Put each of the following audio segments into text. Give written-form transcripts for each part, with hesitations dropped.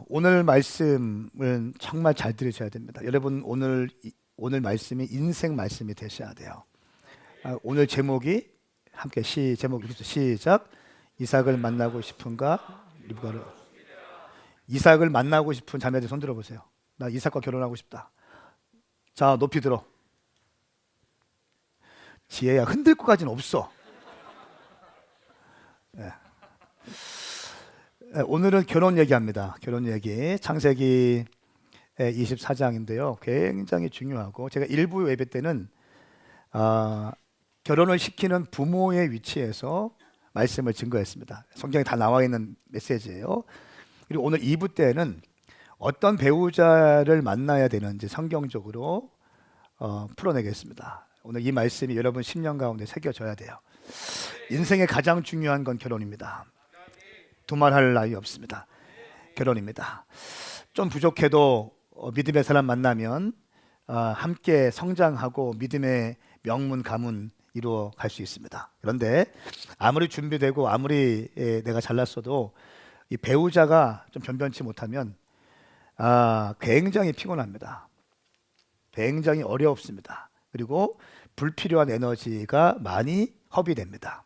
오늘 말씀은 정말 잘 들으셔야 됩니다. 여러분 오늘 말씀이 인생 말씀이 되셔야 돼요. 오늘 제목이 함께 제목이 시작. 이삭을 만나고 싶은가? 리브가를. 이삭을 만나고 싶은 자매들 손 들어보세요. 나 이삭과 결혼하고 싶다. 자, 높이 들어. 지혜야, 흔들 것까지는 없어. 네. 오늘은 결혼 얘기합니다. 결혼 얘기. 창세기 24장인데요. 굉장히 중요하고, 제가 일부 예배 때는 결혼을 시키는 부모의 위치에서 말씀을 증거했습니다. 성경에 다 나와 있는 메시지예요. 그리고 오늘 2부 때는 어떤 배우자를 만나야 되는지 성경적으로 풀어내겠습니다. 오늘 이 말씀이 여러분 심령 가운데 새겨져야 돼요. 인생의 가장 중요한 건 결혼입니다. 두말할 나위 없습니다. 결혼입니다. 좀 부족해도 믿음의 사람 만나면 함께 성장하고 믿음의 명문 가문 이루어 갈 수 있습니다. 그런데 아무리 준비되고 아무리 내가 잘났어도 이 배우자가 좀 변변치 못하면 굉장히 피곤합니다. 굉장히 어렵습니다. 그리고 불필요한 에너지가 많이 허비됩니다.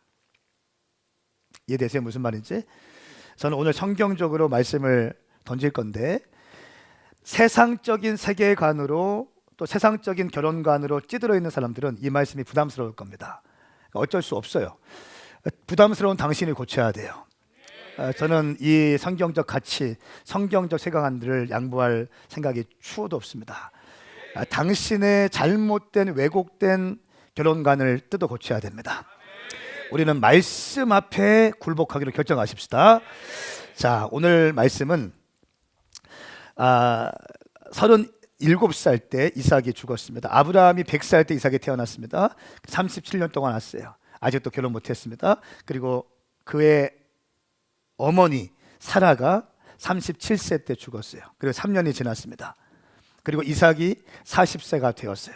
이해되세요? 무슨 말인지? 저는 오늘 성경적으로 말씀을 던질 건데, 세상적인 세계관으로 또 세상적인 결혼관으로 찌들어 있는 사람들은 이 말씀이 부담스러울 겁니다. 어쩔 수 없어요. 부담스러운 당신이 고쳐야 돼요. 저는 이 성경적 가치, 성경적 세계관들을 양보할 생각이 추호도 없습니다. 당신의 잘못된 왜곡된 결혼관을 뜯어 고쳐야 됩니다. 우리는 말씀 앞에 굴복하기로 결정하십시다. 자, 오늘 말씀은 37살 때 이삭이 죽었습니다. 아브라함이 100살 때 이삭이 태어났습니다. 37년 동안 왔어요. 아직도 결혼 못했습니다. 그리고 그의 어머니 사라가 37세 때 죽었어요. 그리고 3년이 지났습니다. 그리고 이삭이 40세가 되었어요.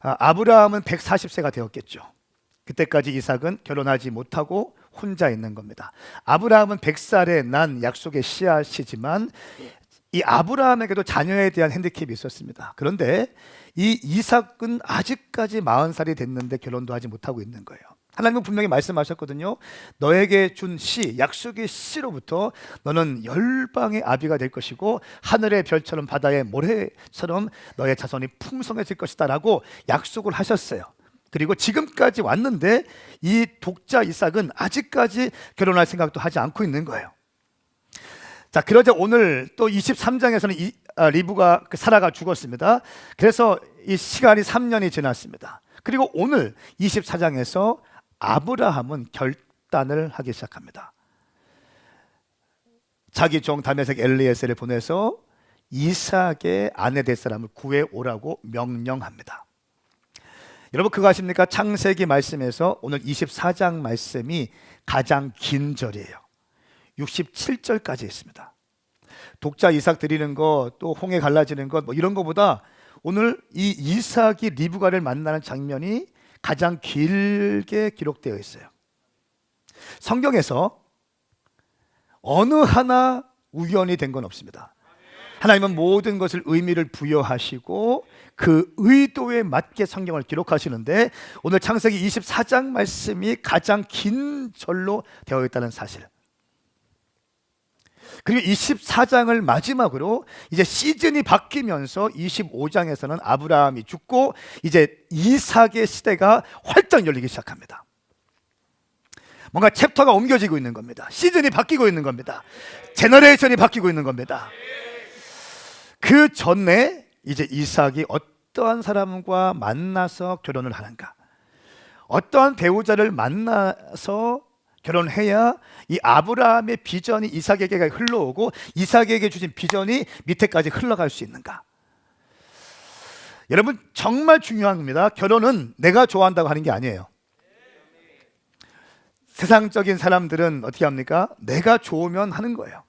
아브라함은 140세가 되었겠죠. 그때까지 이삭은 결혼하지 못하고 혼자 있는 겁니다. 아브라함은 100살에 난 약속의 씨앗이지만 이 아브라함에게도 자녀에 대한 핸디캡이 있었습니다. 그런데 이 이삭은 아직까지 40살이 됐는데 결혼도 하지 못하고 있는 거예요. 하나님은 분명히 말씀하셨거든요. 너에게 준 씨, 약속의 씨로부터 너는 열방의 아비가 될 것이고 하늘의 별처럼 바다의 모래처럼 너의 자손이 풍성해질 것이다 라고 약속을 하셨어요. 그리고 지금까지 왔는데 이 독자 이삭은 아직까지 결혼할 생각도 하지 않고 있는 거예요. 자, 그러자 오늘 또 23장에서는 리브가 사라가 죽었습니다. 그래서 이 시간이 3년이 지났습니다. 그리고 오늘 24장에서 아브라함은 결단을 하기 시작합니다. 자기 종 다메섹 엘리에셀을 보내서 이삭의 아내 될 사람을 구해 오라고 명령합니다. 여러분 그거 아십니까? 창세기 말씀에서 오늘 24장 말씀이 가장 긴 절이에요. 67절까지 있습니다. 독자 이삭 드리는 것, 또 홍해 갈라지는 것, 뭐 이런 것보다 오늘 이 이삭이 리브가를 만나는 장면이 가장 길게 기록되어 있어요. 성경에서 어느 하나 우연이 된 건 없습니다. 하나님은 모든 것을 의미를 부여하시고 그 의도에 맞게 성경을 기록하시는데 오늘 창세기 24장 말씀이 가장 긴 절로 되어 있다는 사실. 그리고 24장을 마지막으로 이제 시즌이 바뀌면서 25장에서는 아브라함이 죽고 이제 이삭의 시대가 활짝 열리기 시작합니다. 뭔가 챕터가 옮겨지고 있는 겁니다. 시즌이 바뀌고 있는 겁니다. 제너레이션이 바뀌고 있는 겁니다. 그 전에 이제 이삭이 어떠한 사람과 만나서 결혼을 하는가, 어떠한 배우자를 만나서 결혼해야 이 아브라함의 비전이 이삭에게 흘러오고 이삭에게 주신 비전이 밑에까지 흘러갈 수 있는가. 여러분 정말 중요한 겁니다. 결혼은 내가 좋아한다고 하는 게 아니에요. 세상적인 사람들은 어떻게 합니까? 내가 좋으면 하는 거예요.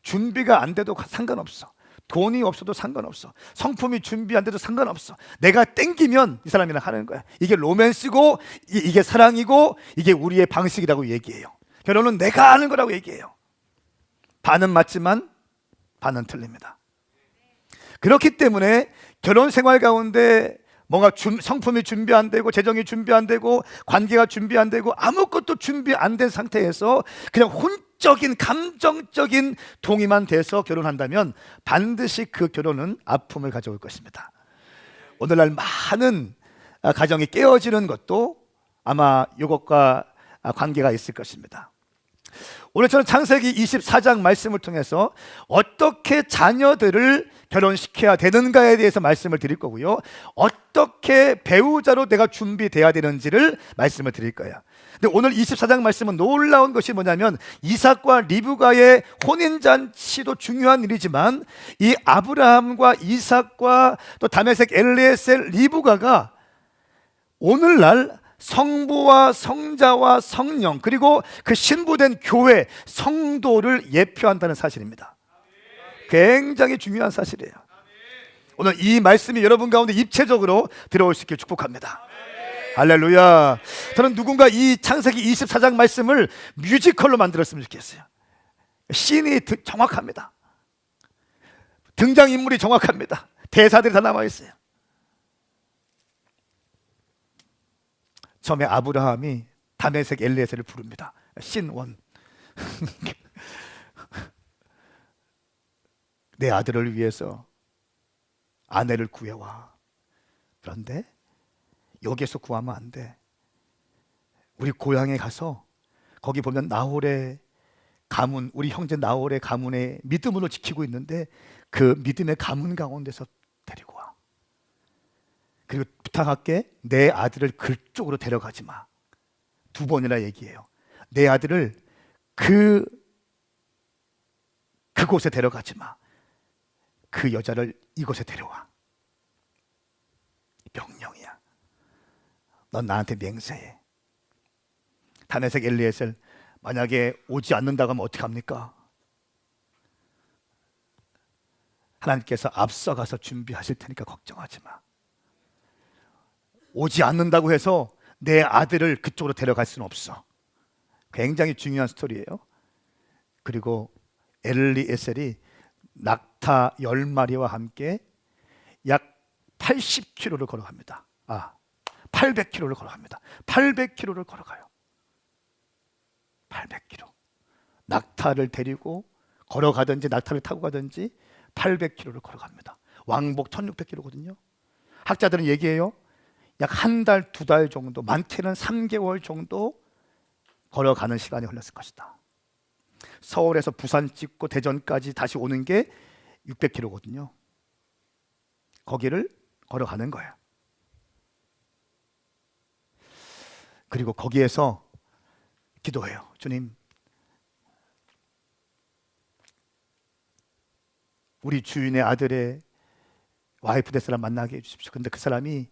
준비가 안 돼도 상관없어. 돈이 없어도 상관없어. 성품이 준비 안 돼도 상관없어. 내가 땡기면 이 사람이랑 하는 거야. 이게 로맨스고 이게 사랑이고 이게 우리의 방식이라고 얘기해요. 결혼은 내가 하는 거라고 얘기해요. 반은 맞지만 반은 틀립니다. 그렇기 때문에 결혼 생활 가운데 뭔가 성품이 준비 안 되고 재정이 준비 안 되고 관계가 준비 안 되고 아무것도 준비 안 된 상태에서 그냥 혼적인 감정적인 동의만 돼서 결혼한다면 반드시 그 결혼은 아픔을 가져올 것입니다. 오늘날 많은 가정이 깨어지는 것도 아마 이것과 관계가 있을 것입니다. 오늘 저는 창세기 24장 말씀을 통해서 어떻게 자녀들을 결혼시켜야 되는가에 대해서 말씀을 드릴 거고요, 어떻게 배우자로 내가 준비돼야 되는지를 말씀을 드릴 거예요. 근데 오늘 24장 말씀은 놀라운 것이 뭐냐면 이삭과 리브가의 혼인잔치도 중요한 일이지만 이 아브라함과 이삭과 또 다메섹 엘리에셀 리브가가 오늘날 성부와 성자와 성령 그리고 그 신부된 교회 성도를 예표한다는 사실입니다. 굉장히 중요한 사실이에요. 오늘 이 말씀이 여러분 가운데 입체적으로 들어올 수 있게 축복합니다. 할렐루야. 저는 누군가 이 창세기 24장 말씀을 뮤지컬로 만들었으면 좋겠어요. 씬이 정확합니다. 등장인물이 정확합니다. 대사들이 다 남아있어요. 처음에 아브라함이 다메섹 엘리에셀을 부릅니다. 씬 1. 내 아들을 위해서 아내를 구해와. 그런데 여기에서 구하면 안 돼. 우리 고향에 가서 거기 보면 나홀의 가문, 우리 형제 나홀의 가문의 믿음으로 지키고 있는데 그 믿음의 가문 가운데서 데리고 와. 그리고 부탁할게, 내 아들을 그쪽으로 데려가지 마. 2번이나 얘기해요. 내 아들을 그곳에 데려가지 마. 그 여자를 이곳에 데려와. 명령이야. 넌 나한테 맹세해. 다메섹 엘리에셀, 만약에 오지 않는다고 하면 어떡합니까? 하나님께서 앞서가서 준비하실 테니까 걱정하지 마. 오지 않는다고 해서 내 아들을 그쪽으로 데려갈 수는 없어. 굉장히 중요한 스토리예요. 그리고 엘리에셀이 낙타 10마리와 함께 약 80km를 걸어갑니다. 800km를 걸어갑니다. 800km를 걸어가요. 800km. 낙타를 데리고 걸어가든지 낙타를 타고 가든지 800km를 걸어갑니다. 왕복 1600km거든요. 학자들은 얘기해요. 약 한 달, 2달 정도, 많게는 3개월 정도 걸어가는 시간이 흘렀을 것이다. 서울에서 부산 찍고 대전까지 다시 오는 게 600km거든요. 거기를 걸어가는 거예요. 그리고 거기에서 기도해요. 주님, 우리 주인의 아들의 와이프 될 사람 만나게 해주십시오. 근데 그 사람이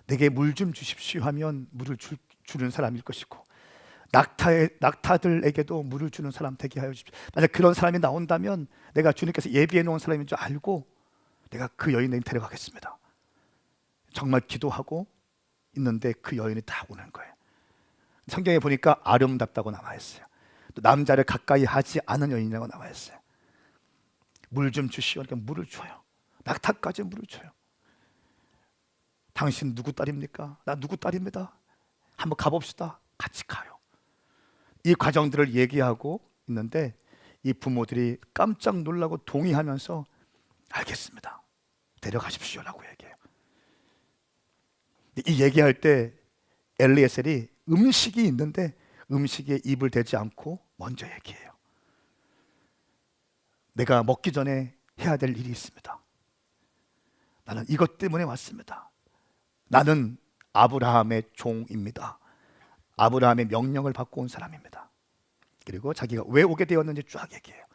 내게 물 좀 주십시오 하면 물을 주는 사람일 것이고, 낙타들에게도 물을 주는 사람 되게 하여 주십시오. 만약 그런 사람이 나온다면 내가 주님께서 예비해 놓은 사람인 줄 알고 내가 그 여인을 데려가겠습니다. 정말 기도하고 있는데 그 여인이 딱 오는 거예요. 성경에 보니까 아름답다고 나와 있어요. 또 남자를 가까이 하지 않은 여인이라고 나와 있어요. 물 좀 주시오. 그러니까 물을 줘요. 낙타까지 물을 줘요. 당신 누구 딸입니까? 나 누구 딸입니다. 한번 가봅시다. 같이 가요. 이 과정들을 얘기하고 있는데 이 부모들이 깜짝 놀라고 동의하면서 알겠습니다. 데려가십시오라고 얘기해요. 이 얘기할 때 엘리에셀이 음식이 있는데 음식에 입을 대지 않고 먼저 얘기해요. 내가 먹기 전에 해야 될 일이 있습니다. 나는 이것 때문에 왔습니다. 나는 아브라함의 종입니다. 아브라함의 명령을 받고 온 사람입니다. 그리고 자기가 왜 오게 되었는지 쫙 얘기해요.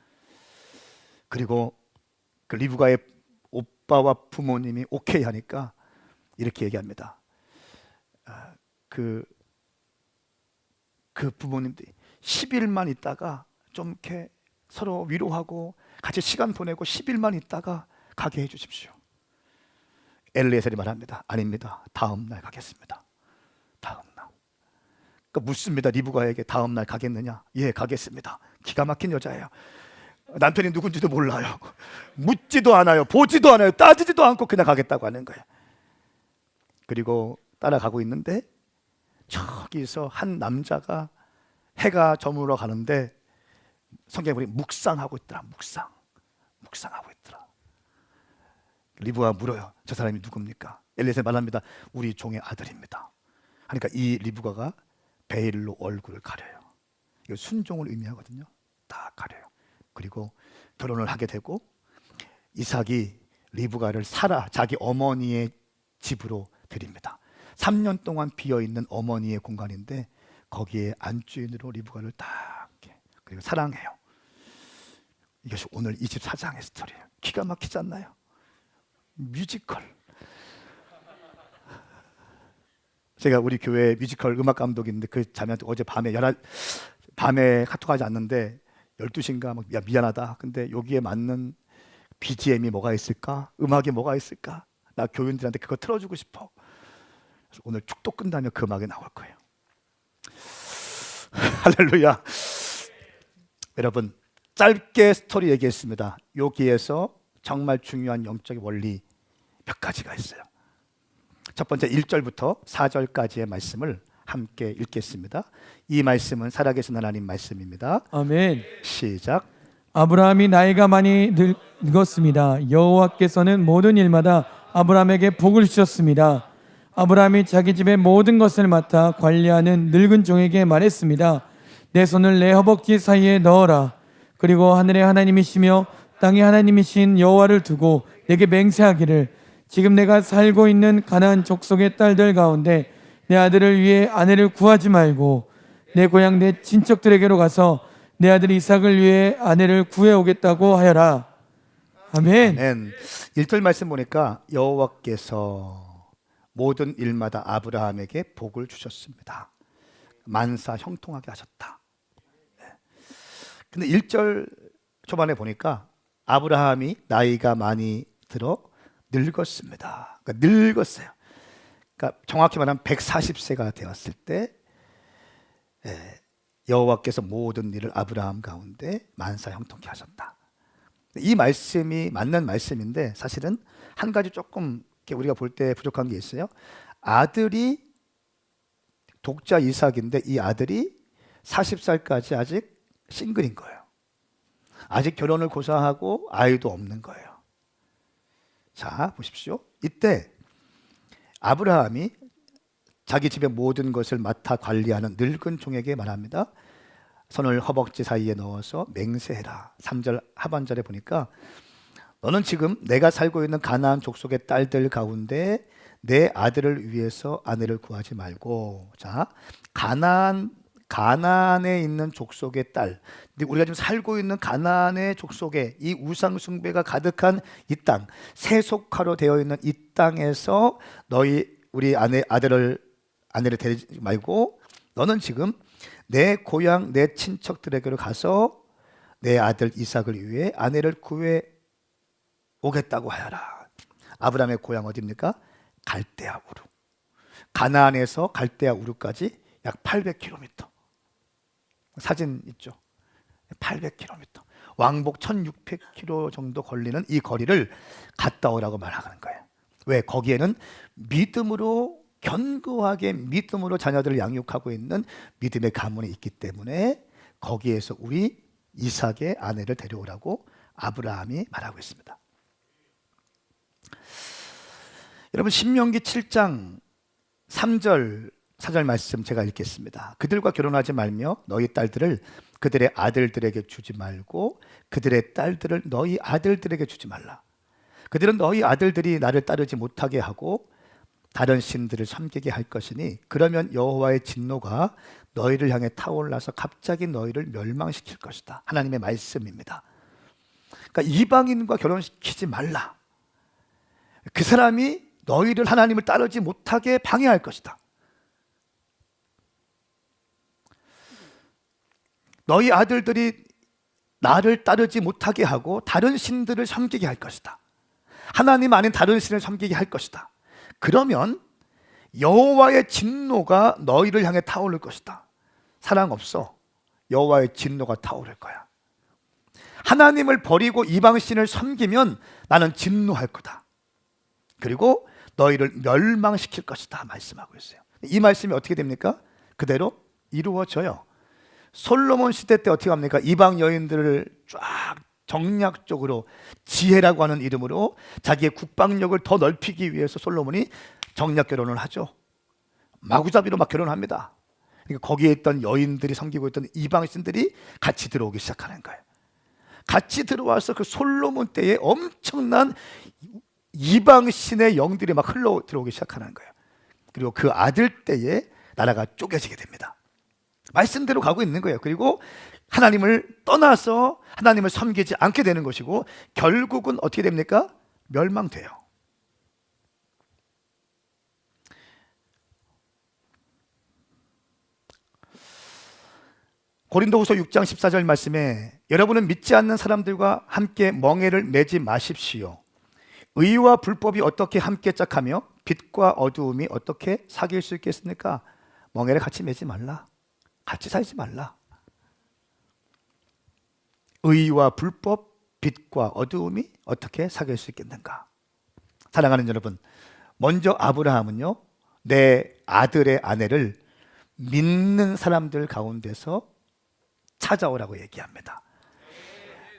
그리고 그 리브가의 오빠와 부모님이 오케이 하니까 이렇게 얘기합니다. 그 부모님들이 10일만 있다가 좀 이렇게 서로 위로하고 같이 시간 보내고 10일만 있다가 가게 해주십시오. 엘리에셀이 말합니다. 아닙니다. 다음 날 가겠습니다. 다음 날. 그러니까 묻습니다. 리브가에게 다음 날 가겠느냐? 예, 가겠습니다. 기가 막힌 여자예요. 남편이 누군지도 몰라요. 묻지도 않아요. 보지도 않아요. 따지지도 않고 그냥 가겠다고 하는 거예요. 그리고 따라가고 있는데 저기서 한 남자가 해가 저물어 가는데 성경에 보니 묵상하고 있더라. 묵상하고 있더라. 리브가 물어요. 저 사람이 누굽니까? 엘리에셀 말합니다. 우리 종의 아들입니다. 그러니까 이 리브가가 베일로 얼굴을 가려요. 이거 순종을 의미하거든요. 다 가려요. 그리고 결혼을 하게 되고 이삭이 리브가를 사라 자기 어머니의 집으로 드립니다. 3년 동안 비어있는 어머니의 공간인데 거기에 안주인으로 리브가를 딱 그리고 사랑해요. 이것이 오늘 24장의 스토리예요. 기가 막히지 않나요? 뮤지컬. 제가 우리 교회 뮤지컬 음악 감독인데 그 자매한테 어제 밤에 카톡하지 않는데 12시인가 막 미안하다. 근데 여기에 맞는 BGM이 뭐가 있을까? 음악이 뭐가 있을까? 나 교인들한테 그거 틀어주고 싶어. 그래서 오늘 축도 끝나면 그 음악이 나올 거예요. 할렐루야. 여러분 짧게 스토리 얘기했습니다. 여기에서 정말 중요한 영적인 원리 몇 가지가 있어요. 첫 번째 1절부터 4절까지의 말씀을 함께 읽겠습니다. 이 말씀은 살아계신 하나님 말씀입니다. 아멘. 시작. 아브라함이 나이가 많이 늙었습니다. 여호와께서는 모든 일마다 아브라함에게 복을 주셨습니다. 아브라함이 자기 집의 모든 것을 맡아 관리하는 늙은 종에게 말했습니다. 내 손을 내 허벅지 사이에 넣어라. 그리고 하늘의 하나님이시며 땅의 하나님이신 여호와를 두고 내게 맹세하기를 지금 내가 살고 있는 가나안 족속의 딸들 가운데 내 아들을 위해 아내를 구하지 말고 내 고향 내 친척들에게로 가서 내 아들 이삭을 위해 아내를 구해오겠다고 하여라. 아멘. 아멘. 1절 말씀 보니까 여호와께서 모든 일마다 아브라함에게 복을 주셨습니다. 만사 형통하게 하셨다. 근데 1절 초반에 보니까 아브라함이 나이가 많이 들어 늙었습니다. 그러니까 늙었어요. 그러니까 정확히 말하면 140세가 되었을 때 여호와께서 모든 일을 아브라함 가운데 만사 형통케 하셨다. 이 말씀이 맞는 말씀인데 사실은 한 가지 조금 우리가 볼 때 부족한 게 있어요. 아들이 독자 이삭인데 이 아들이 40살까지 아직 싱글인 거예요. 아직 결혼을 고사하고 아이도 없는 거예요. 자, 보십시오. 이때 아브라함이 자기 집의 모든 것을 맡아 관리하는 늙은 종에게 말합니다. 손을 허벅지 사이에 넣어서 맹세해라. 3절 하반절에 보니까 너는 지금 내가 살고 있는 가나안 족속의 딸들 가운데 내 아들을 위해서 아내를 구하지 말고, 자, 가나안에 있는 족속의 딸, 근데 우리가 지금 살고 있는 가나안의 족속에 이 우상 숭배가 가득한 이 땅, 세속화로 되어 있는 이 땅에서 우리 아내를 데리지 말고 너는 지금 내 고향 내 친척들에게로 가서 내 아들 이삭을 위해 아내를 구해 오겠다고 하여라. 아브라함의 고향 어디입니까? 갈대아 우르. 가나안에서 갈대아 우르까지 약 800km. 사진 있죠? 800km. 왕복 1600km 정도 걸리는 이 거리를 갔다 오라고 말하는 거예요. 왜? 거기에는 믿음으로 견고하게 믿음으로 자녀들을 양육하고 있는 믿음의 가문이 있기 때문에 거기에서 우리 이삭의 아내를 데려오라고 아브라함이 말하고 있습니다. 여러분 신명기 7장 3절 4절 말씀 제가 읽겠습니다. 그들과 결혼하지 말며 너희 딸들을 그들의 아들들에게 주지 말고 그들의 딸들을 너희 아들들에게 주지 말라. 그들은 너희 아들들이 나를 따르지 못하게 하고 다른 신들을 섬기게 할 것이니 그러면 여호와의 진노가 너희를 향해 타올라서 갑자기 너희를 멸망시킬 것이다. 하나님의 말씀입니다. 그러니까 이방인과 결혼시키지 말라. 그 사람이 너희를 하나님을 따르지 못하게 방해할 것이다. 너희 아들들이 나를 따르지 못하게 하고 다른 신들을 섬기게 할 것이다. 하나님 아닌 다른 신을 섬기게 할 것이다. 그러면 여호와의 진노가 너희를 향해 타오를 것이다. 사랑 없어. 여호와의 진노가 타오를 거야. 하나님을 버리고 이방신을 섬기면 나는 진노할 거다. 그리고 너희를 멸망시킬 것이다 말씀하고 있어요. 이 말씀이 어떻게 됩니까? 그대로 이루어져요. 솔로몬 시대 때 어떻게 합니까? 이방 여인들을 쫙 정략적으로 지혜라고 하는 이름으로 자기의 국방력을 더 넓히기 위해서 솔로몬이 정략 결혼을 하죠. 마구잡이로 막 결혼합니다. 그러니까 거기에 있던 여인들이 섬기고 있던 이방신들이 같이 들어오기 시작하는 거예요. 같이 들어와서 그 솔로몬 때에 엄청난 이방신의 영들이 막 흘러 들어오기 시작하는 거예요. 그리고 그 아들 때에 나라가 쪼개지게 됩니다. 말씀대로 가고 있는 거예요. 그리고 하나님을 떠나서 하나님을 섬기지 않게 되는 것이고 결국은 어떻게 됩니까? 멸망돼요. 고린도후서 6장 14절 말씀에 여러분은 믿지 않는 사람들과 함께 멍에를 매지 마십시오. 의와 불법이 어떻게 함께 짝하며 빛과 어두움이 어떻게 사귈 수 있겠습니까? 멍에를 같이 매지 말라. 같이 살지 말라. 의와 불법, 빛과 어두움이 어떻게 사귈 수 있겠는가? 사랑하는 여러분, 먼저 아브라함은요, 내 아들의 아내를 믿는 사람들 가운데서 찾아오라고 얘기합니다.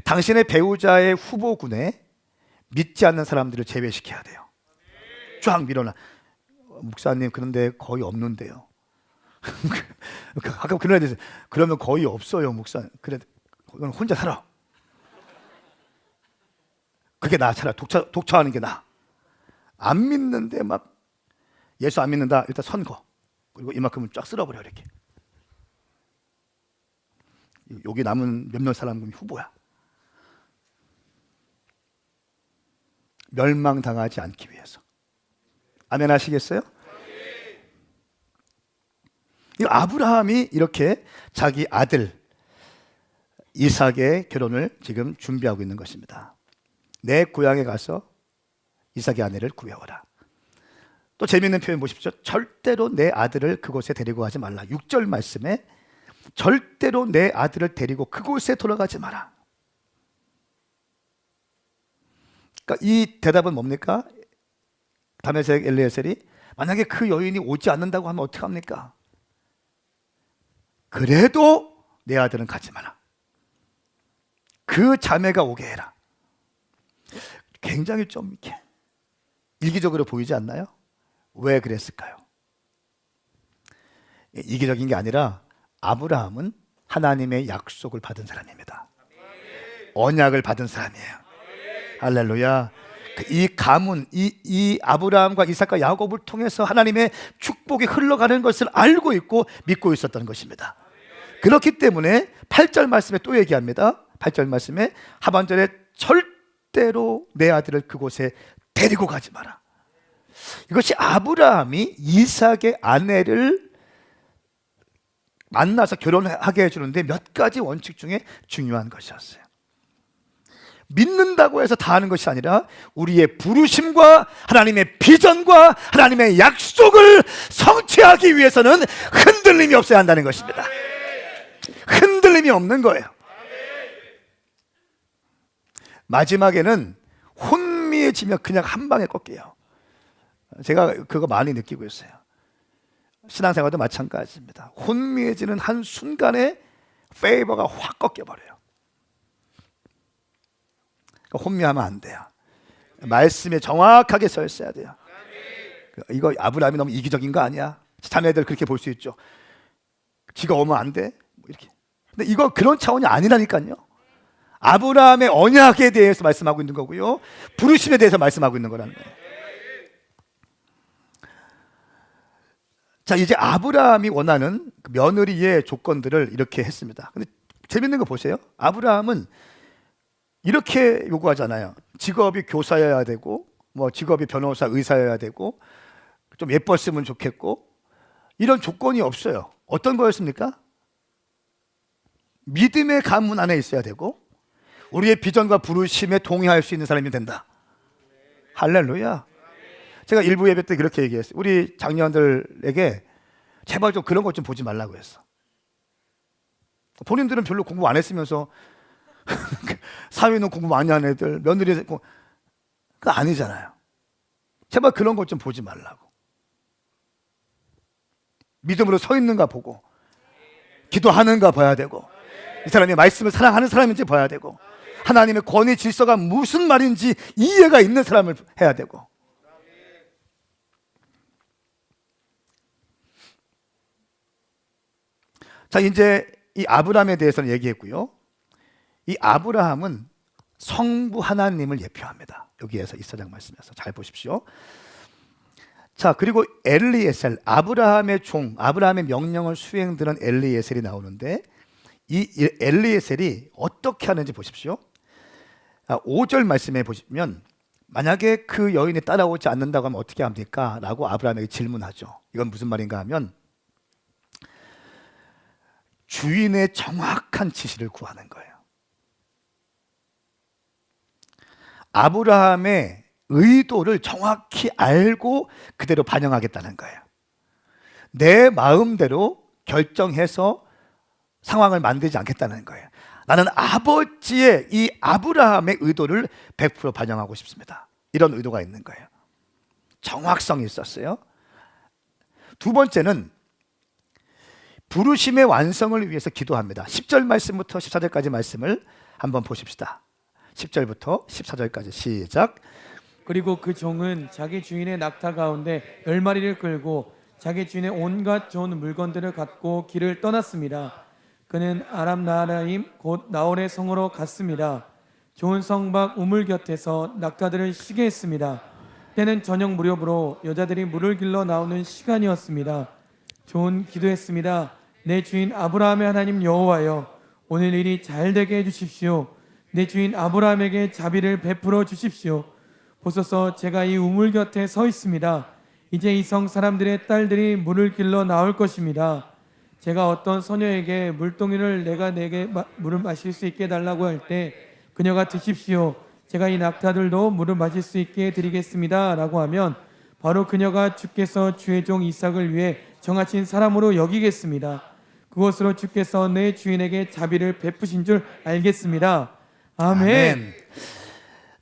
당신의 배우자의 후보군에 믿지 않는 사람들을 제외시켜야 돼요. 쫙 밀어놔. 목사님, 그런데 거의 없는데요. 아까 그런 애들 그러면 거의 없어요, 목사님. 그래, 그건 혼자 살아. 그게 나 차라리 독처하는 게 나. 안 믿는데 막 예수 안 믿는다. 일단 선거. 그리고 이만큼은 쫙 쓸어버려 이렇게. 여기 남은 몇몇 사람은 후보야. 멸망당하지 않기 위해서. 아멘 하시겠어요? 이 아브라함이 이렇게 자기 아들 이삭의 결혼을 지금 준비하고 있는 것입니다. 내 고향에 가서 이삭의 아내를 구해오라. 또 재미있는 표현 보십시오. 절대로 내 아들을 그곳에 데리고 가지 말라. 6절 말씀에 절대로 내 아들을 데리고 그곳에 돌아가지 마라. 그러니까 이 대답은 뭡니까? 다메섹 엘리에셀이 만약에 그 여인이 오지 않는다고 하면 어떡합니까? 그래도 내 아들은 가지 마라. 그 자매가 오게 해라. 굉장히 좀 이렇게 이기적으로 보이지 않나요? 왜 그랬을까요? 이기적인 게 아니라 아브라함은 하나님의 약속을 받은 사람입니다. 언약을 받은 사람이에요. 할렐루야. 이 가문, 이 아브라함과 이삭과 야곱을 통해서 하나님의 축복이 흘러가는 것을 알고 있고 믿고 있었던 것입니다. 그렇기 때문에 8절 말씀에 또 얘기합니다. 8절 말씀에 하반절에 절대로 내 아들을 그곳에 데리고 가지 마라. 이것이 아브라함이 이삭의 아내를 만나서 결혼하게 해주는데 몇 가지 원칙 중에 중요한 것이었어요. 믿는다고 해서 다 하는 것이 아니라 우리의 부르심과 하나님의 비전과 하나님의 약속을 성취하기 위해서는 흔들림이 없어야 한다는 것입니다. 흔들림이 없는 거예요. 마지막에는 혼미해지면 그냥 한 방에 꺾여요. 제가 그거 많이 느끼고 있어요. 신앙생활도 마찬가지입니다. 혼미해지는 한순간에 페이버가 확 꺾여버려요. 그러니까 혼미하면 안 돼요. 말씀에 정확하게 서 있어야 돼요. 이거 아브라함이 너무 이기적인 거 아니야? 자매들 그렇게 볼 수 있죠. 지가 오면 안 돼? 이렇게. 근데 이거 그런 차원이 아니라니까요. 아브라함의 언약에 대해서 말씀하고 있는 거고요. 부르심에 대해서 말씀하고 있는 거라는 거예요. 자, 이제 아브라함이 원하는 며느리의 조건들을 이렇게 했습니다. 근데 재밌는 거 보세요. 아브라함은 이렇게 요구하잖아요. 직업이 교사여야 되고, 뭐 직업이 변호사, 의사여야 되고, 좀 예뻤으면 좋겠고, 이런 조건이 없어요. 어떤 거였습니까? 믿음의 가문 안에 있어야 되고, 우리의 비전과 부르심에 동의할 수 있는 사람이 된다. 할렐루야. 제가 일부 예배 때 그렇게 얘기했어요. 우리 장년들에게 제발 좀 그런 것 좀 보지 말라고 했어. 본인들은 별로 공부 안 했으면서 사위는 공부 많이 하는 애들, 며느리 그거 아니잖아요. 제발 그런 것 좀 보지 말라고. 믿음으로 서 있는가 보고, 기도하는가 봐야 되고, 이 사람이 말씀을 사랑하는 사람인지 봐야 되고, 하나님의 권위 질서가 무슨 말인지 이해가 있는 사람을 해야 되고. 자, 이제 이 아브라함에 대해서는 얘기했고요. 이 아브라함은 성부 하나님을 예표합니다. 여기에서 1사장 말씀에서 잘 보십시오. 자, 그리고 엘리에셀, 아브라함의 종, 아브라함의 명령을 수행드는 엘리에셀이 나오는데, 이 엘리에셀이 어떻게 하는지 보십시오. 5절 말씀에 보시면, 만약에 그 여인이 따라오지 않는다고 하면 어떻게 합니까? 라고 아브라함에게 질문하죠. 이건 무슨 말인가 하면, 주인의 정확한 지시를 구하는 거예요. 아브라함의 의도를 정확히 알고 그대로 반영하겠다는 거예요. 내 마음대로 결정해서 상황을 만들지 않겠다는 거예요. 나는 아버지의 이 아브라함의 의도를 100% 반영하고 싶습니다. 이런 의도가 있는 거예요. 정확성이 있었어요. 두 번째는 부르심의 완성을 위해서 기도합니다. 10절 말씀부터 14절까지 말씀을 한번 보십시다. 10절부터 14절까지 시작. 그리고 그 종은 자기 주인의 낙타 가운데 10마리를 끌고 자기 주인의 온갖 좋은 물건들을 갖고 길을 떠났습니다. 그는 아람 나하라임 곧 나홀의 성으로 갔습니다. 좋은 성 밖 우물 곁에서 낙타들을 쉬게 했습니다. 때는 저녁 무렵으로 여자들이 물을 길러 나오는 시간이었습니다. 좋은 기도했습니다. 내 주인 아브라함의 하나님 여호와여, 오늘 일이 잘 되게 해주십시오. 내 주인 아브라함에게 자비를 베풀어 주십시오. 보소서, 제가 이 우물 곁에 서 있습니다. 이제 이 성 사람들의 딸들이 물을 길러 나올 것입니다. 제가 어떤 소녀에게 물동이를 내게 물을 마실 수 있게 해달라고 할 때 그녀가 드십시오, 제가 이 낙타들도 물을 마실 수 있게 해드리겠습니다 라고 하면 바로 그녀가 주께서 주의 종 이삭을 위해 정하신 사람으로 여기겠습니다. 그것으로 주께서 내 주인에게 자비를 베푸신 줄 알겠습니다. 아멘.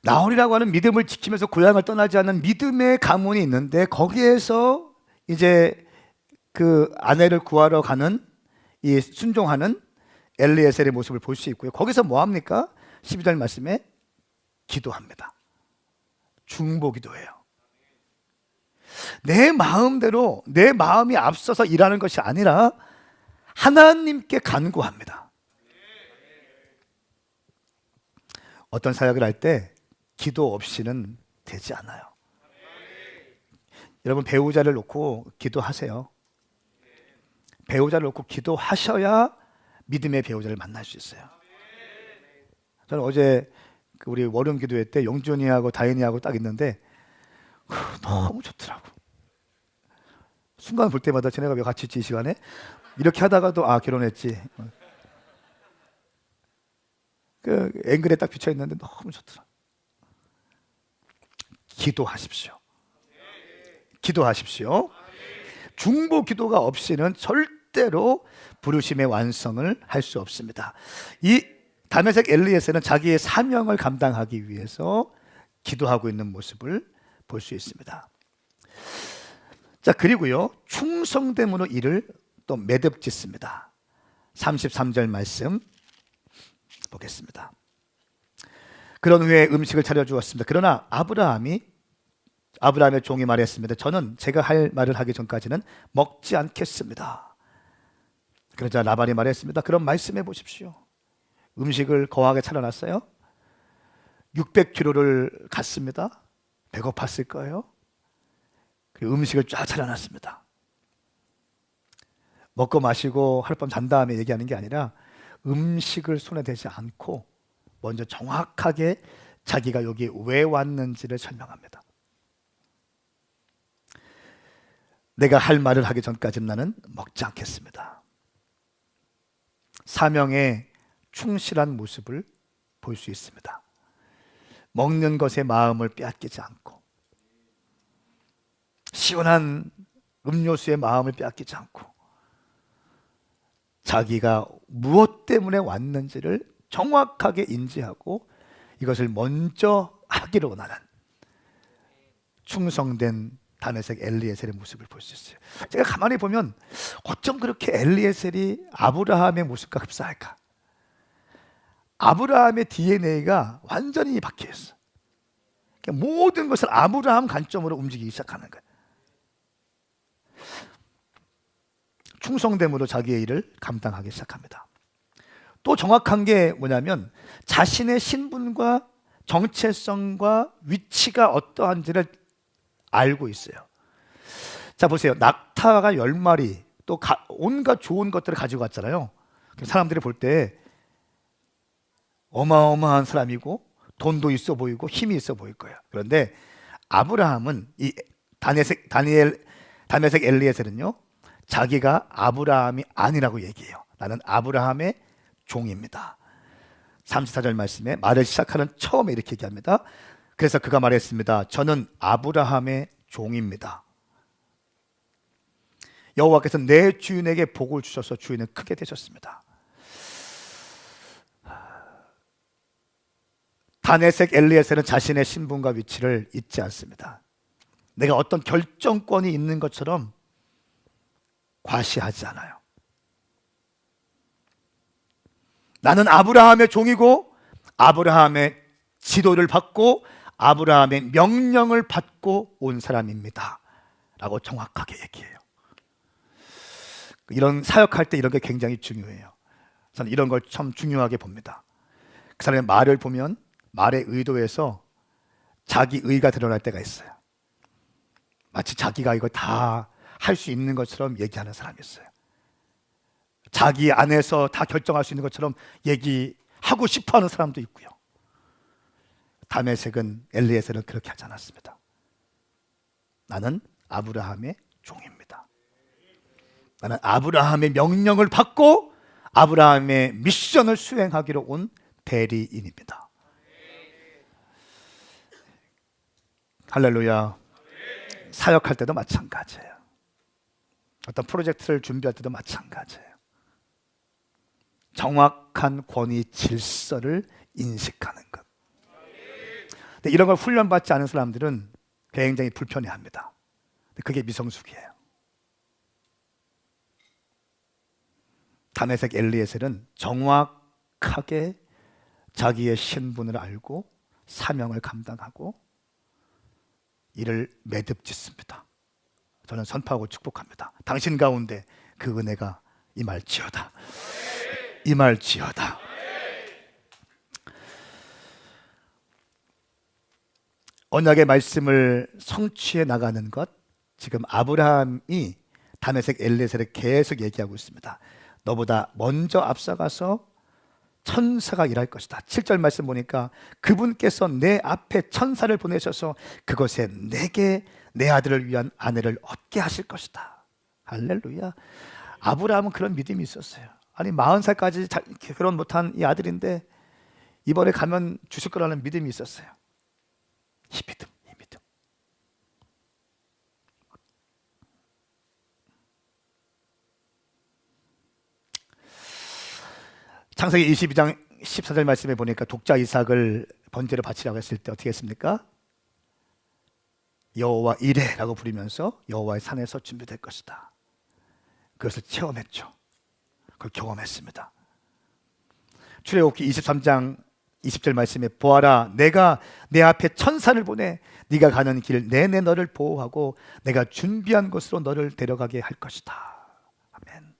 나홀이라고 하는 믿음을 지키면서 고향을 떠나지 않는 믿음의 가문이 있는데, 거기에서 이제 그 아내를 구하러 가는 이 순종하는 엘리에셀의 모습을 볼 수 있고요. 거기서 뭐 합니까? 12절 말씀에 기도합니다. 중보 기도예요. 내 마음대로, 내 마음이 앞서서 일하는 것이 아니라 하나님께 간구합니다. 어떤 사역을 할 때 기도 없이는 되지 않아요. 여러분, 배우자를 놓고 기도하세요. 배우자를 놓고 기도하셔야 믿음의 배우자를 만날 수 있어요. 저는 어제 우리 월요일 기도회 때 영준이하고 다인이하고 딱 있는데 너무 좋더라고. 순간 볼 때마다 쟤네가 왜 같이 있지 이 시간에? 이렇게 하다가도 결혼했지. 그 앵글에 딱 비쳐 있는데 너무 좋더라. 기도하십시오. 기도하십시오. 중보 기도가 없이는 절대로 부르심의 완성을 할 수 없습니다. 이 다메섹 엘리에셀은 자기의 사명을 감당하기 위해서 기도하고 있는 모습을 볼 수 있습니다. 자, 그리고요, 충성됨으로 이를 또 매듭짓습니다. 33절 말씀 보겠습니다. 그런 후에 음식을 차려주었습니다. 그러나 아브라함의 종이 말했습니다. 저는 제가 할 말을 하기 전까지는 먹지 않겠습니다. 그러자 라반이 말했습니다. 그럼 말씀해 보십시오. 음식을 거하게 차려놨어요. 600km를 갔습니다. 배고팠을 거예요. 그 음식을 쫙 차려놨습니다. 먹고 마시고 하룻밤 잔 다음에 얘기하는 게 아니라 음식을 손에 대지 않고 먼저 정확하게 자기가 여기 왜 왔는지를 설명합니다. 내가 할 말을 하기 전까지는 나는 먹지 않겠습니다. 사명에 충실한 모습을 볼 수 있습니다. 먹는 것에 마음을 빼앗기지 않고, 시원한 음료수에 마음을 빼앗기지 않고, 자기가 무엇 때문에 왔는지를 정확하게 인지하고 이것을 먼저 하기로 원하는 충성된 다메섹 엘리에셀의 모습을 볼 수 있어요. 제가 가만히 보면 어쩜 그렇게 엘리에셀이 아브라함의 모습과 흡사할까? 아브라함의 DNA가 완전히 박혀 있어. 모든 것을 아브라함 관점으로 움직이기 시작하는 거예요. 충성됨으로 자기의 일을 감당하기 시작합니다. 또 정확한 게 뭐냐면 자신의 신분과 정체성과 위치가 어떠한지를 알고 있어요. 자 보세요. 낙타가 10마리 또 온갖 좋은 것들을 가지고 왔잖아요. 사람들이 볼 때 어마어마한 사람이고 돈도 있어 보이고 힘이 있어 보일 거예요. 그런데 아브라함은 이 다메섹 엘리에셀은요, 자기가 아브라함이 아니라고 얘기해요. 나는 아브라함의 종입니다. 34절 말씀에 말을 시작하는 처음에 이렇게 얘기합니다. 그래서 그가 말했습니다. 저는 아브라함의 종입니다. 여호와께서 내 주인에게 복을 주셔서 주인은 크게 되셨습니다. 다메섹 엘리에셀은 자신의 신분과 위치를 잊지 않습니다. 내가 어떤 결정권이 있는 것처럼 과시하지 않아요. 나는 아브라함의 종이고 아브라함의 지도를 받고 아브라함의 명령을 받고 온 사람입니다 라고 정확하게 얘기해요. 이런 사역할 때 이런 게 굉장히 중요해요. 저는 이런 걸 참 중요하게 봅니다. 그 사람의 말을 보면 말의 의도에서 자기 의가 드러날 때가 있어요. 마치 자기가 이거 다 할 수 있는 것처럼 얘기하는 사람이 있어요. 자기 안에서 다 결정할 수 있는 것처럼 얘기하고 싶어하는 사람도 있고요. 다메섹은 엘리에셀은 그렇게 하지 않았습니다. 나는 아브라함의 종입니다. 나는 아브라함의 명령을 받고 아브라함의 미션을 수행하기로 온 대리인입니다. 할렐루야. 사역할 때도 마찬가지예요. 어떤 프로젝트를 준비할 때도 마찬가지예요. 정확한 권위 질서를 인식하는 것. 근데 이런 걸 훈련받지 않은 사람들은 굉장히 불편해합니다. 그게 미성숙이에요. 다메섹 엘리에셀은 정확하게 자기의 신분을 알고 사명을 감당하고 이를 매듭짓습니다. 저는 선포하고 축복합니다. 당신 가운데 그 은혜가 임할지어다. 임할지어다. 언약의 말씀을 성취해 나가는 것, 지금 아브라함이 다메섹 엘리에셀에 계속 얘기하고 있습니다. 너보다 먼저 앞서가서 천사가 일할 것이다. 7절 말씀 보니까 그분께서 내 앞에 천사를 보내셔서 그것에 내게 내 아들을 위한 아내를 얻게 하실 것이다. 할렐루야. 아브라함은 그런 믿음이 있었어요. 아니 40살까지 결혼 못한 이 아들인데 이번에 가면 주실 거라는 믿음이 있었어요. 이 믿음. 창세기 22장 14절 말씀에 보니까 독자 이삭을 번제로 바치라고 했을 때 어떻게 했습니까? 여호와 이레라고 부르면서 여호와의 산에서 준비될 것이다. 그것을 체험했죠. 그걸 경험했습니다. 출애굽기 23장 20절 말씀에 보아라, 내가 내 앞에 천사를 보내 네가 가는 길 내내 너를 보호하고 내가 준비한 곳으로 너를 데려가게 할 것이다. 아멘.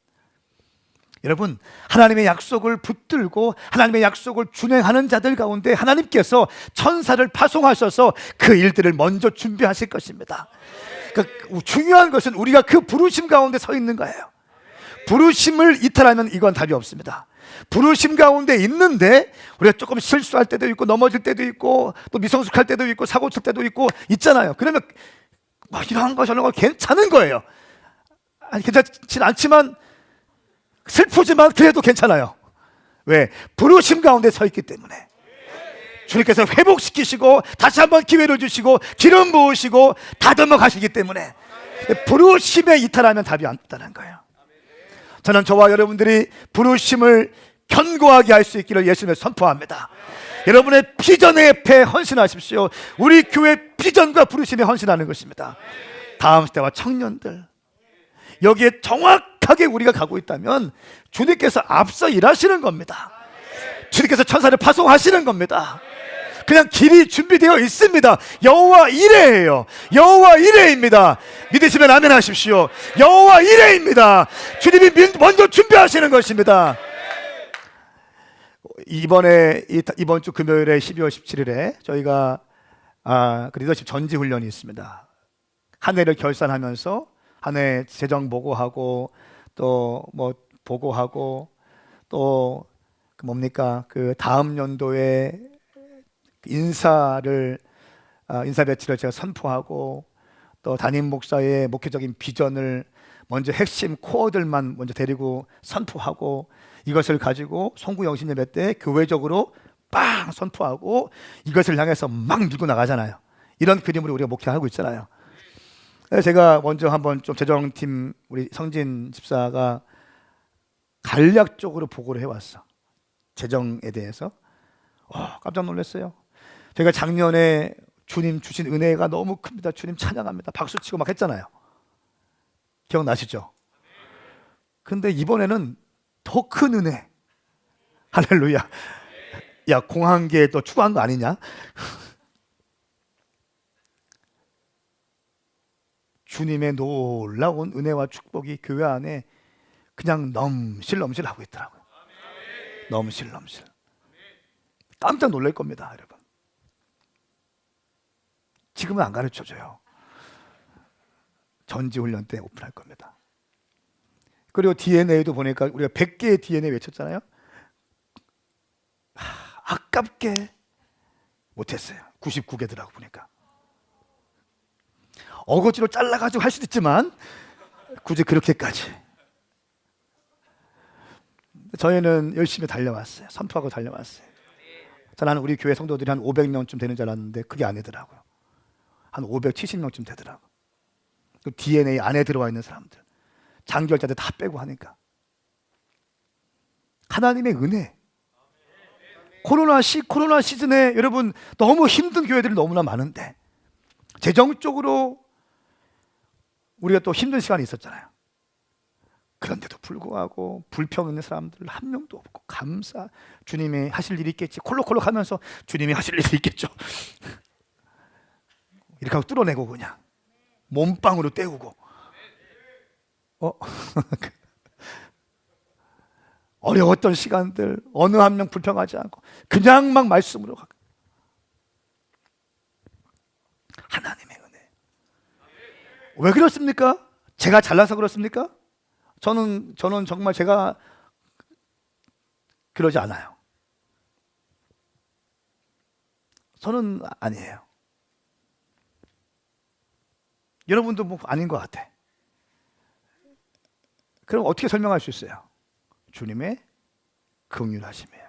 여러분, 하나님의 약속을 붙들고 하나님의 약속을 준행하는 자들 가운데 하나님께서 천사를 파송하셔서 그 일들을 먼저 준비하실 것입니다. 그러니까 중요한 것은 우리가 그 부르심 가운데 서 있는 거예요. 부르심을 이탈하면 이건 답이 없습니다. 부르심 가운데 있는데 우리가 조금 실수할 때도 있고 넘어질 때도 있고 또 미성숙할 때도 있고 사고 칠 때도 있고 있잖아요. 그러면 막 이런 거 저런 거 괜찮은 거예요. 아니 괜찮진 않지만 슬프지만 그래도 괜찮아요. 왜? 부르심 가운데 서 있기 때문에. 주님께서 회복시키시고 다시 한번 기회를 주시고 기름 부으시고 다듬어 가시기 때문에 부르심에 이탈하면 답이 없다는 거예요. 저는 저와 여러분들이 부르심을 견고하게 할 수 있기를 예수님을 선포합니다. 여러분의 비전의 앞에 헌신하십시오. 우리 교회 비전과 부르심에 헌신하는 것입니다. 다음 세대와 청년들, 여기에 정확하게 우리가 가고 있다면 주님께서 앞서 일하시는 겁니다. 주님께서 천사를 파송하시는 겁니다. 그냥 길이 준비되어 있습니다. 여호와 이레예요. 여호와 이레입니다. 믿으시면 아멘 하십시오. 여호와 이레입니다. 주님이 먼저 준비하시는 것입니다. 이번 주 금요일에 12월 17일에 저희가 그 리더십 전지 훈련이 있습니다. 한 해를 결산하면서 한 해 재정 보고하고 또 뭐 보고하고 또 그 다음 연도에 인사 배치를 제가 선포하고 또 담임 목사의 목회적인 비전을 먼저 핵심 코어들만 먼저 데리고 선포하고 이것을 가지고 송구 영신 예배 때 교회적으로 빵 선포하고 이것을 향해서 막 밀고 나가잖아요. 이런 그림으로 우리가 목회하고 있잖아요. 제가 먼저 한번 좀 재정팀 우리 성진 집사가 간략적으로 보고를 해왔어. 재정에 대해서 깜짝 놀랐어요. 제가 작년에 주님 주신 은혜가 너무 큽니다. 주님 찬양합니다. 박수치고 막 했잖아요. 기억나시죠? 근데 이번에는 더 큰 은혜. 할렐루야. 야, 공항계에 또 추가한 거 아니냐? 주님의 놀라운 은혜와 축복이 교회 안에 그냥 넘실넘실하고 있더라고요. 넘실넘실. 깜짝 놀랄 겁니다, 여러분. 지금은 안 가르쳐줘요. 전지훈련 때 오픈할 겁니다. 그리고 DNA도 보니까 우리가 100개의 DNA 외쳤잖아요. 아깝게 못했어요. 99개더라고 보니까. 어거지로 잘라가지고 할 수도 있지만 굳이 그렇게까지. 저희는 열심히 달려왔어요. 선포하고 달려왔어요. 나는 우리 교회 성도들이 한 500명쯤 되는 줄 알았는데 그게 아니더라고요. 한 570명쯤 되더라고요. 그 DNA 안에 들어와 있는 사람들, 장결자들 다 빼고 하니까. 하나님의 은혜. 코로나 시즌에 여러분 너무 힘든 교회들이 너무나 많은데 재정적으로 우리가 또 힘든 시간이 있었잖아요. 그런데도 불구하고 불평 있는 사람들 한 명도 없고 감사. 주님이 하실 일이 있겠지. 콜록콜록 하면서 주님이 하실 일이 있겠죠. 이렇게 하고 뚫어내고 그냥 몸빵으로 때우고 어려웠던 시간들 어느 한 명 불평하지 않고 그냥 막 말씀으로 가고. 하나님의 은혜. 왜 그렇습니까? 제가 잘나서 그렇습니까? 저는 정말 제가 그러지 않아요. 저는 아니에요. 여러분도 뭐 아닌 것 같아. 그럼 어떻게 설명할 수 있어요? 주님의 긍휼하심이에요.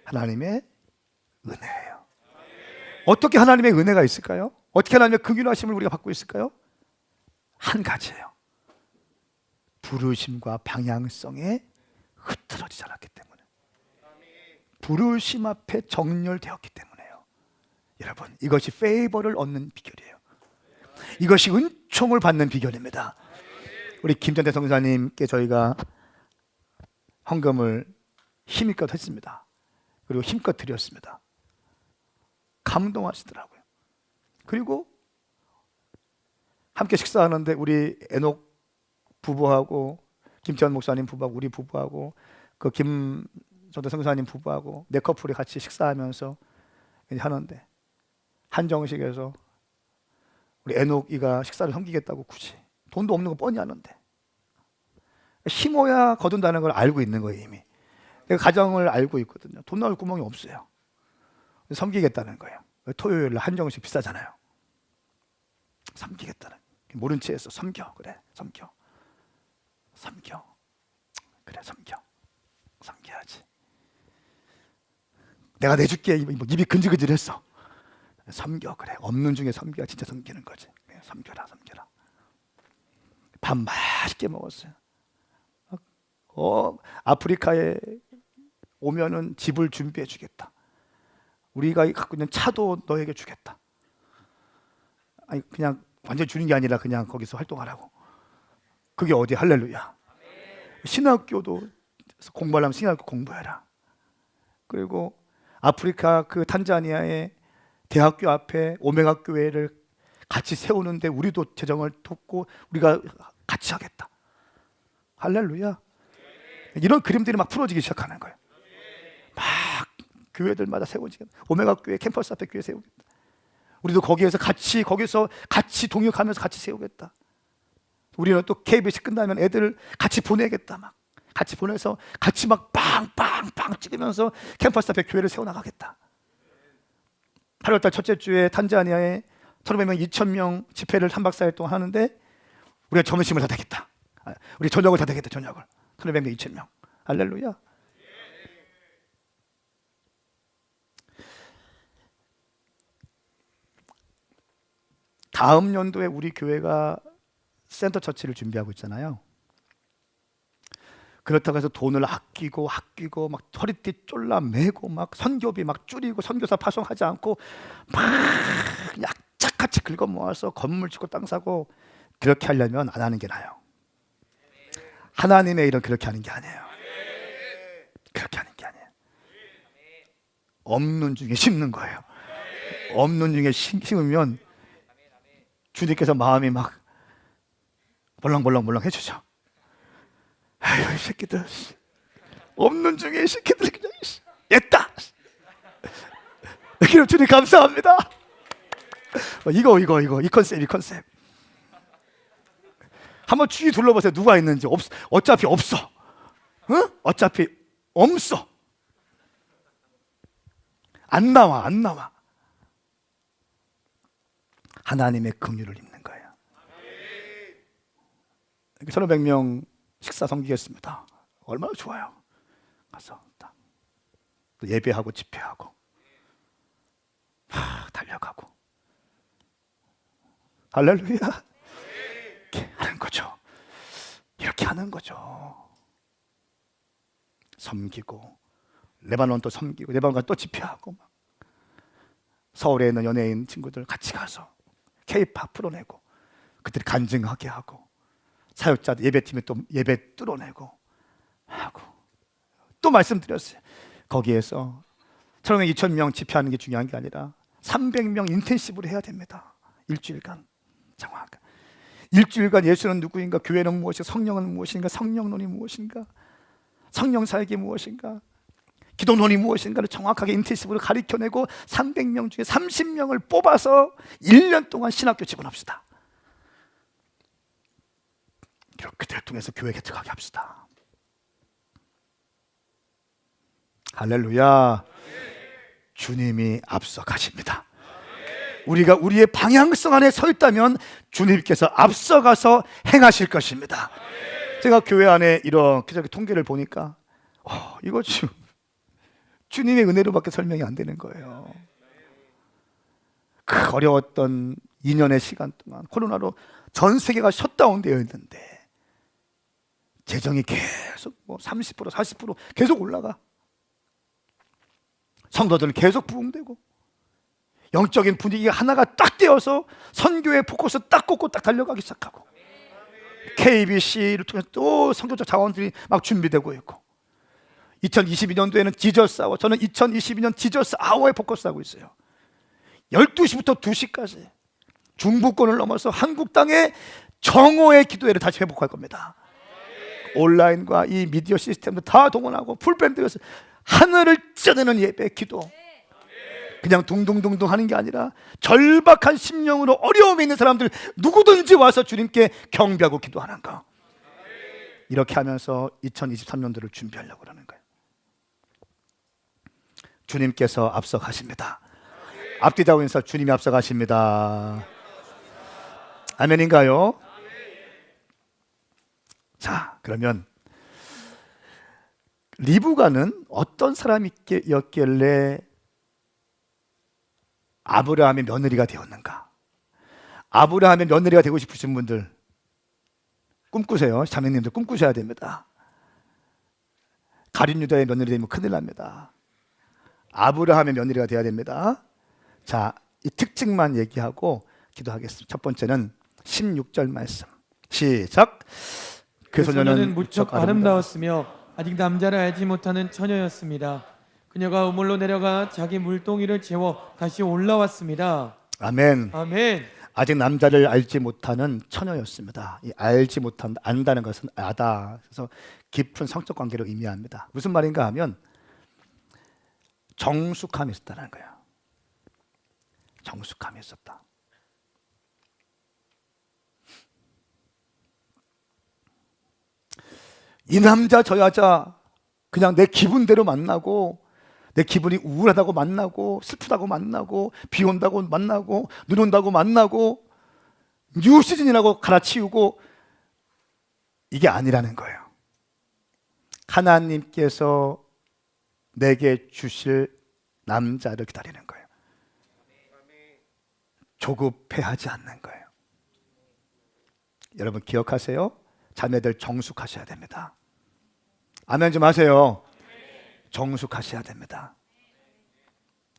하나님의 은혜예요. 어떻게 하나님의 은혜가 있을까요? 어떻게 하나님의 긍휼하심을 우리가 받고 있을까요? 한 가지예요. 부르심과 방향성에 흐트러지지 않았기 때문에. 부르심 앞에 정렬되었기 때문에요. 여러분, 이것이 페이버를 얻는 비결이에요. 이것이 은총을 받는 비결입니다. 우리 김전대 성사님께 저희가 헌금을 힘껏 했습니다. 그리고 힘껏 드렸습니다. 감동하시더라고요. 그리고 함께 식사하는데 우리 에녹 부부하고 김천 목사님 부부하고 우리 부부하고 그 김전대 성사님 부부하고 네 커플이 같이 식사하면서 하는데 한정식에서 우리 에녹이가 식사를 섬기겠다고 굳이 돈도 없는 거 뻔히 아는데 힘어야 거둔다는 걸 알고 있는 거예요. 이미 내가 가정을 알고 있거든요. 돈 나올 구멍이 없어요. 섬기겠다는 거예요. 토요일 한정식 비싸잖아요. 섬기겠다는, 모른 채 해서 섬겨. 그래 섬겨. 그래 섬겨야지. 내가 내줄게. 입이 근질근질했어. 섬겨. 그래 없는 중에 섬겨야 진짜 섬기는 거지. 그래, 섬겨라. 밥 맛있게 먹었어요. 아프리카에 오면은 집을 준비해 주겠다. 우리가 갖고 있는 차도 너에게 주겠다. 아니 그냥 완전히 주는 게 아니라 그냥 거기서 활동하라고. 그게 어디 할렐루야. 신학교도 공부하려면 신학교 공부해라. 그리고 아프리카 그 탄자니아의 대학교 앞에 오메가 교회를 같이 세우는데 우리도 재정을 돕고 우리가 같이 하겠다. 할렐루야. 이런 그림들이 막 풀어지기 시작하는 거예요. 막 교회들마다 세워지겠다. 오메가 교회 캠퍼스 앞에 교회 세우겠다. 우리도 거기서 같이 동역하면서 같이 세우겠다. 우리는 또 KBS 끝나면 애들 같이 보내겠다. 막 같이 보내서 같이 막 빵빵빵 찍으면서 캠퍼스 앞에 교회를 세워나가겠다. 8월달 첫째 주에 탄자니아에 1,500명, 2,000명 집회를 3박 4일 동안 하는데 우리가 점심을 다 되겠다. 우리 저녁을 다 되겠다. 저녁을 1,500명, 2,000명. 할렐루야. 다음 연도에 우리 교회가 센터 처치를 준비하고 있잖아요. 그렇다고 해서 돈을 아끼고 막 허리띠 쫄라매고 막 선교비 막 줄이고 선교사 파송하지 않고 막 약짝같이 긁어 모아서 건물 짓고 땅 사고 그렇게 하려면 안 하는 게 나아요. 하나님의 일은 그렇게 하는 게 아니에요. 그렇게 하는 게 아니에요. 없는 중에 심는 거예요. 없는 중에 심으면 주님께서 마음이 막 벌렁벌렁 해주죠. 아유 이 새끼들 없는 중에 이 새끼들 그냥 했다. 그럼 주님 감사합니다. 이거 이 컨셉 한번 주위 둘러보세요. 누가 있는지. 어차피 없어. 응? 어차피 없어. 안 나와. 하나님의 긍휼을 입는 거예요. 1,500명 식사 섬기겠습니다. 얼마나 좋아요. 가서 또 예배하고 집회하고 달려가고 할렐루야. 이렇게 하는 거죠. 이렇게 하는 거죠. 섬기고 레바논 또 섬기고 레바논 또 집회하고 막. 서울에 있는 연예인 친구들 같이 가서 K-팝 풀어내고 그들이 간증하게 하고 사역자들 예배팀에 또 예배 뚫어내고 하고 또 말씀드렸어요. 거기에서 1,500명, 2,000명 집회하는 게 중요한 게 아니라 300명 인텐시브로 해야 됩니다. 일주일간 정확하게. 일주일간 예수는 누구인가, 교회는 무엇인가, 성령은 무엇인가, 성령론이 무엇인가, 성령 사역이 무엇인가, 기도론이 무엇인가를 정확하게 인텐시브로 가르쳐내고 300명 중에 30명을 뽑아서 1년 동안 신학교 집어넣읍시다. 그들을 통해서 교회 개척하게 합시다. 할렐루야. 주님이 앞서 가십니다. 우리가 우리의 방향성 안에 서 있다면 주님께서 앞서가서 행하실 것입니다. 제가 교회 안에 이렇게 통계를 보니까 이거 지금 주님의 은혜로밖에 설명이 안 되는 거예요. 그 어려웠던 2년의 시간 동안 코로나로 전 세계가 셧다운되어 있는데 재정이 계속 30%, 40% 계속 올라가. 성도들은 계속 부흥되고 영적인 분위기가 하나가 딱 되어서 선교의 포커스 딱 꽂고 딱 달려가기 시작하고 KBC를 통해서 또 선교적 자원들이 막 준비되고 있고 2022년도에는 지저스 아워, 저는 2022년 지저스 아워에 포커스하고 있어요. 12시부터 2시까지 중부권을 넘어서 한국 땅에 정오의 기도회를 다시 회복할 겁니다. 온라인과 이 미디어 시스템도 다 동원하고 풀밴드에서 하늘을 쪄내는 예배, 기도. 그냥 둥둥둥둥 하는 게 아니라 절박한 심령으로 어려움에 있는 사람들 누구든지 와서 주님께 경배하고 기도하는 거. 이렇게 하면서 2023년도를 준비하려고 그러는 거예요. 주님께서 앞서 가십니다. 앞뒤자고 인사, 주님이 앞서 가십니다. 아멘인가요? 자, 그러면 리브가는 어떤 사람이었길래 아브라함의 며느리가 되었는가? 아브라함의 며느리가 되고 싶으신 분들 꿈꾸세요. 자매님들 꿈꾸셔야 됩니다. 가룟 유다의 며느리 되면 큰일 납니다. 아브라함의 며느리가 돼야 됩니다. 자, 이 특징만 얘기하고 기도하겠습니다. 첫 번째는 16절 말씀. 시작. 그 소녀는 무척 아름다웠으며 아직 남자를 알지 못하는 처녀였습니다. 그녀가 우물로 내려가 자기 물동이를 채워 다시 올라왔습니다. 아멘. 아멘. 아직 남자를 알지 못하는 처녀였습니다. 이 알지 못한 안다는 것은 아다. 그래서 깊은 성적 관계를 의미합니다. 무슨 말인가 하면 정숙함이 있었다는 거예요. 정숙함이 있었다. 이 남자 저 여자 그냥 내 기분대로 만나고 내 기분이 우울하다고 만나고 슬프다고 만나고 비 온다고 만나고 눈 온다고 만나고 뉴 시즌이라고 갈아치우고 이게 아니라는 거예요. 하나님께서 내게 주실 남자를 기다리는 거예요. 조급해하지 않는 거예요. 여러분 기억하세요. 자매들 정숙하셔야 됩니다. 아멘 좀 하세요. 정숙하셔야 됩니다.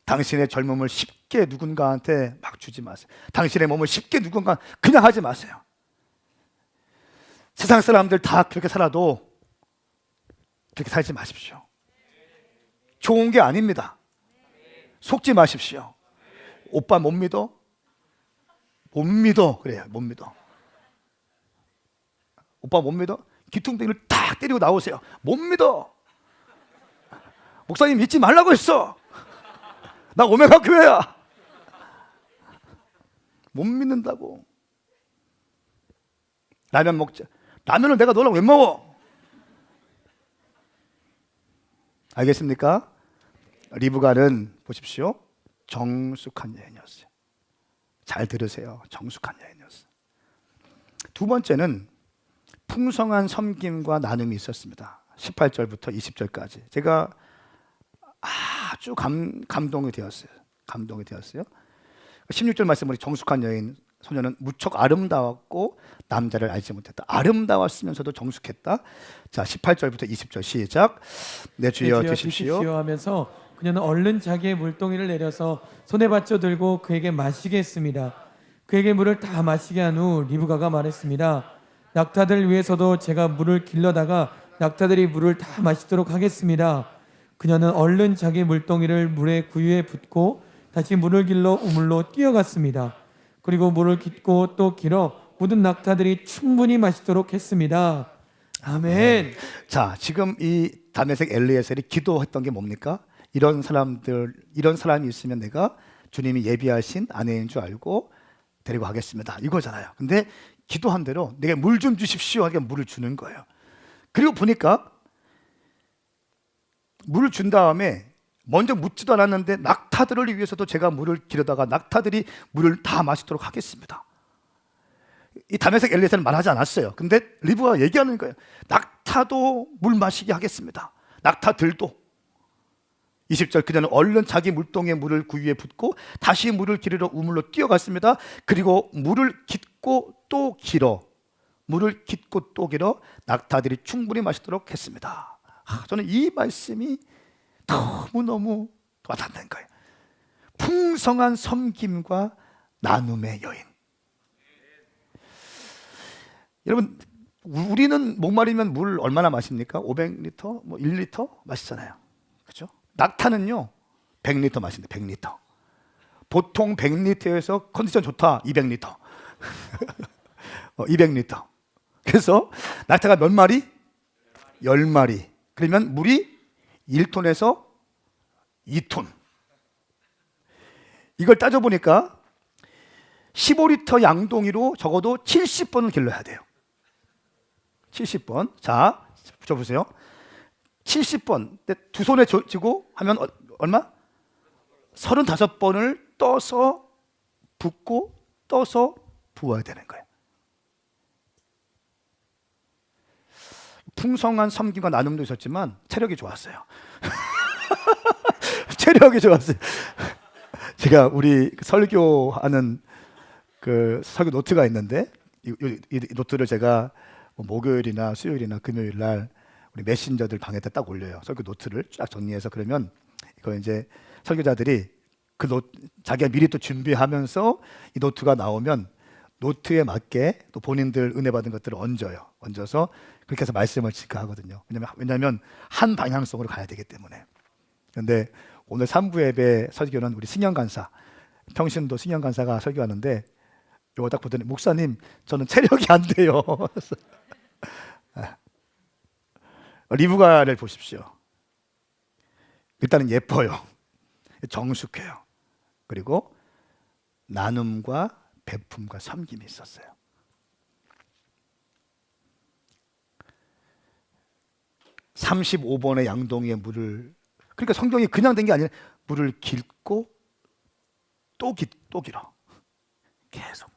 당신의 젊음을 쉽게 누군가한테 막 주지 마세요. 당신의 몸을 쉽게 누군가 그냥 하지 마세요. 세상 사람들 다 그렇게 살아도 그렇게 살지 마십시오. 좋은 게 아닙니다. 속지 마십시오. 오빠 못 믿어? 못 믿어. 그래요. 못 믿어. 오빠 못 믿어? 기퉁뱅이를 딱 때리고 나오세요. 못 믿어. 목사님 믿지 말라고 했어. 나 오메가 교회야. 못 믿는다고. 라면 먹자. 라면을 내가 너랑 왜 먹어? 알겠습니까? 리브가는 보십시오. 정숙한 여인이었어요. 잘 들으세요. 정숙한 여인이었어요. 두 번째는 풍성한 섬김과 나눔이 있었습니다. 18절부터 20절까지. 제가 아주 감동이 되었어요. 16절 말씀으로 정숙한 여인 소녀는 무척 아름다웠고 남자를 알지 못했다. 아름다웠으면서도 정숙했다. 자, 18절부터 20절 시작. 내 주여 드십시오 하면서 그녀는 얼른 자기의 물동이를 내려서 손에 받쳐 들고 그에게 마시게 했습니다. 그에게 물을 다 마시게 한 후 리브가가 말했습니다. 낙타들 위해서도 제가 물을 길러다가 낙타들이 물을 다 마시도록 하겠습니다. 그녀는 얼른 자기 물동이를 물의 구유에 붓고 다시 물을 길러 우물로 뛰어갔습니다. 그리고 물을 깃고 또 길어 모든 낙타들이 충분히 마시도록 했습니다. 아멘. 자, 지금 이 다메섹 엘리에셀이 기도했던 게 뭡니까? 이런 사람이 있으면 내가 주님이 예비하신 아내인 줄 알고 데리고 가겠습니다. 이거잖아요. 근데 기도한 대로 내게 물 좀 주십시오 하게 물을 주는 거예요. 그리고 보니까 물을 준 다음에 먼저 묻지도 않았는데 낙타들을 위해서도 제가 물을 기르다가 낙타들이 물을 다 마시도록 하겠습니다. 이 다메섹 엘리에셀은 말하지 않았어요. 근데 리브가 얘기하는 거예요. 낙타도 물 마시게 하겠습니다. 낙타들도. 20절 그녀는 얼른 자기 물동에 물을 구유에 붓고 다시 물을 기르러 우물로 뛰어갔습니다. 그리고 물을 깃고 또 길어 낙타들이 충분히 마시도록 했습니다. 저는 이 말씀이 너무너무 와닿는 거예요. 풍성한 섬김과 나눔의 여인. 여러분, 우리는 목마르면 물 얼마나 마십니까? 500리터, 뭐 1리터 마시잖아요. 그렇죠? 낙타는요 100리터 마신대. 100리터. 보통 100리터에서 컨디션 좋다 200리터. 200리터. 그래서 낙타가 몇 마리? 10마리. 그러면 물이 1톤에서 2톤. 이걸 따져보니까 15리터 양동이로 적어도 70번을 길러야 돼요. 70번. 자, 붙여보세요. 70번. 두 손에 쥐고 하면 얼마? 35번을 떠서 붓고 떠서 부어야 되는 거예요. 풍성한 섬김과 나눔도 있었지만 체력이 좋았어요. 체력이 좋았어요. 제가 우리 설교하는 그 설교 노트가 있는데 이 노트를 제가 목요일이나 수요일이나 금요일 날 우리 메신저들 방에다 딱 올려요. 설교 노트를 쫙 정리해서. 그러면 이거 이제 설교자들이 그 자기가 미리 또 준비하면서 이 노트가 나오면 노트에 맞게 또 본인들 은혜 받은 것들을 얹어요. 얹어서 그렇게 해서 말씀을 증거하거든요. 왜냐하면 한 방향성으로 가야 되기 때문에. 그런데 오늘 3부 예배 설교는 우리 승현 간사, 평신도 승현 간사가 설교하는데 이거 딱 보더니 목사님 저는 체력이 안 돼요. 리브가를 보십시오. 일단은 예뻐요. 정숙해요. 그리고 나눔과 베품과 섬김이 있었어요. (35번의) 양동이에 물을, 그러니까 성경이 그냥 된 게 아니라 물을 길고 또 길어. 계속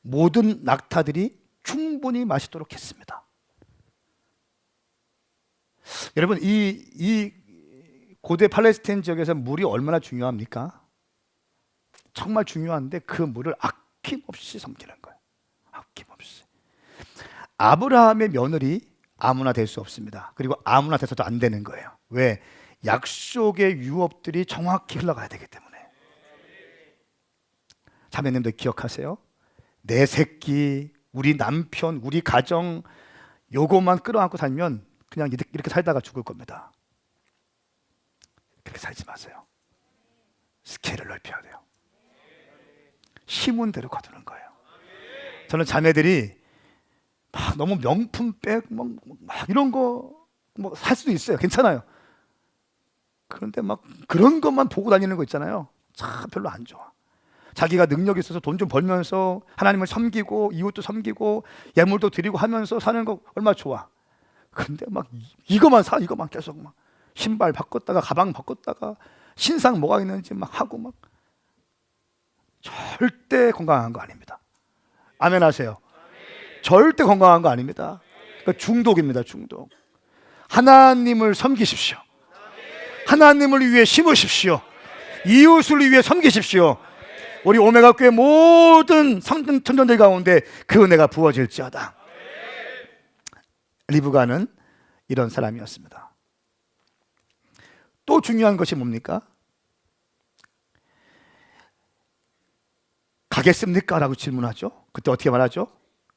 모든 낙타들이 충분히 마시도록 했습니다. 여러분, 이 고대 팔레스타인 지역에서 물이 얼마나 중요합니까? 정말 중요한데 그 물을 아낌없이 섬기는 거예요. 아낌없이. 아브라함의 며느리 아무나 될 수 없습니다. 그리고 아무나 돼서도 안 되는 거예요. 왜? 약속의 유업들이 정확히 흘러가야 되기 때문에. 자매님들 기억하세요? 내 새끼, 우리 남편, 우리 가정 요것만 끌어안고 살면 그냥 이렇게 살다가 죽을 겁니다. 그렇게 살지 마세요. 스케일을 넓혀야 돼요. 심은 대로 거두는 거예요. 저는 자매들이 막 너무 명품백 막 이런 거 뭐 살 수도 있어요. 괜찮아요. 그런데 막 그런 것만 보고 다니는 거 있잖아요. 참 별로 안 좋아. 자기가 능력이 있어서 돈 좀 벌면서 하나님을 섬기고 이웃도 섬기고 예물도 드리고 하면서 사는 거 얼마나 좋아. 근데 막 이거만 계속 막 신발 바꿨다가 가방 바꿨다가 신상 뭐가 있는지 막 하고 막 절대 건강한 거 아닙니다. 아멘 하세요. 절대 건강한 거 아닙니다. 그러니까 중독입니다. 중독. 하나님을 섬기십시오. 하나님을 위해 심으십시오. 이웃을 위해 섬기십시오. 우리 오메가 교회 모든 성전 천전들 가운데 그 은혜가 부어질지어다. 리브가는 이런 사람이었습니다. 또 중요한 것이 뭡니까? 가겠습니까? 라고 질문하죠. 그때 어떻게 말하죠?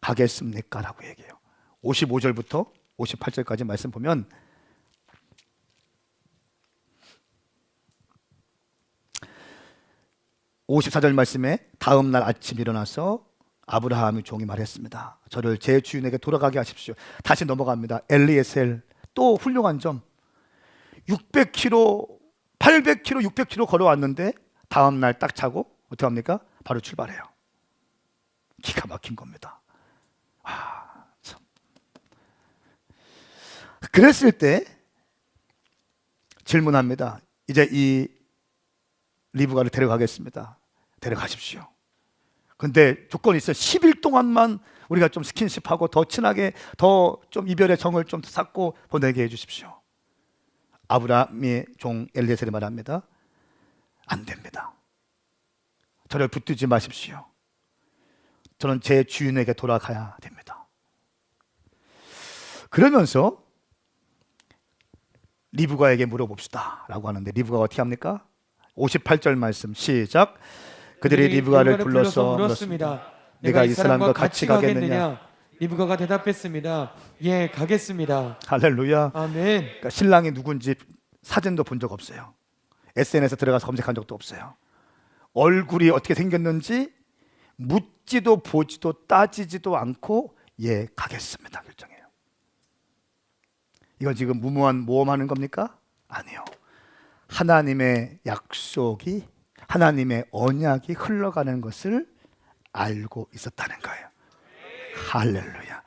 가겠습니까? 라고 얘기해요. 55절부터 58절까지 말씀 보면 (54절) 말씀에 다음 날 아침 일어나서 아브라함의 종이 말했습니다. 저를 제 주인에게 돌아가게 하십시오. 다시 넘어갑니다. 엘리에셀 또 훌륭한 점. 600km, 800km, 600km 걸어왔는데 다음 날 딱 차고 어떻게 합니까? 바로 출발해요. 기가 막힌 겁니다. 참. 그랬을 때 질문합니다. 이제 이 리브가를 데려가겠습니다. 데려가십시오. 근데 조건이 있어요. 10일 동안만 우리가 좀 스킨십하고 더 친하게 더 좀 이별의 정을 좀 쌓고 보내게 해주십시오. 아브라함의 종 엘리에셀이 말합니다. 안 됩니다. 저를 붙들지 마십시오. 저는 제 주인에게 돌아가야 됩니다. 그러면서 리브가에게 물어봅시다 라고 하는데 리브가가 어떻게 합니까? 58절 말씀 시작. 그들이 리브가를 불러서 물었습니다. 내가 이 사람과 같이 가겠느냐? 리브가가 대답했습니다. 예, 가겠습니다. 할렐루야. 아멘. 그러니까 신랑이 누군지 사진도 본 적 없어요. SNS에 들어가서 검색한 적도 없어요. 얼굴이 어떻게 생겼는지 묻지도 보지도 따지지도 않고 예, 가겠습니다 결정해요. 이건 지금 무모한 모험하는 겁니까? 아니요. 하나님의 약속이, 하나님의 언약이 흘러가는 것을 알고 있었다는 거예요. 할렐루야.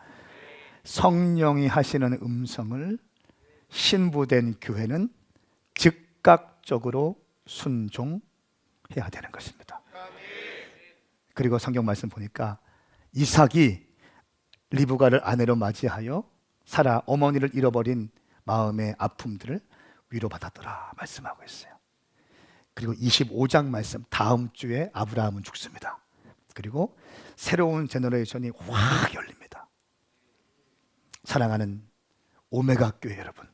성령이 하시는 음성을 신부된 교회는 즉각적으로 순종해야 되는 것입니다. 그리고 성경 말씀 보니까 이삭이 리브가를 아내로 맞이하여 사라 어머니를 잃어버린 마음의 아픔들을 위로받았더라 말씀하고 있어요. 그리고 25장 말씀 다음 주에 아브라함은 죽습니다. 그리고 새로운 제너레이션이 확 열립니다. 사랑하는 오메가 교회 여러분,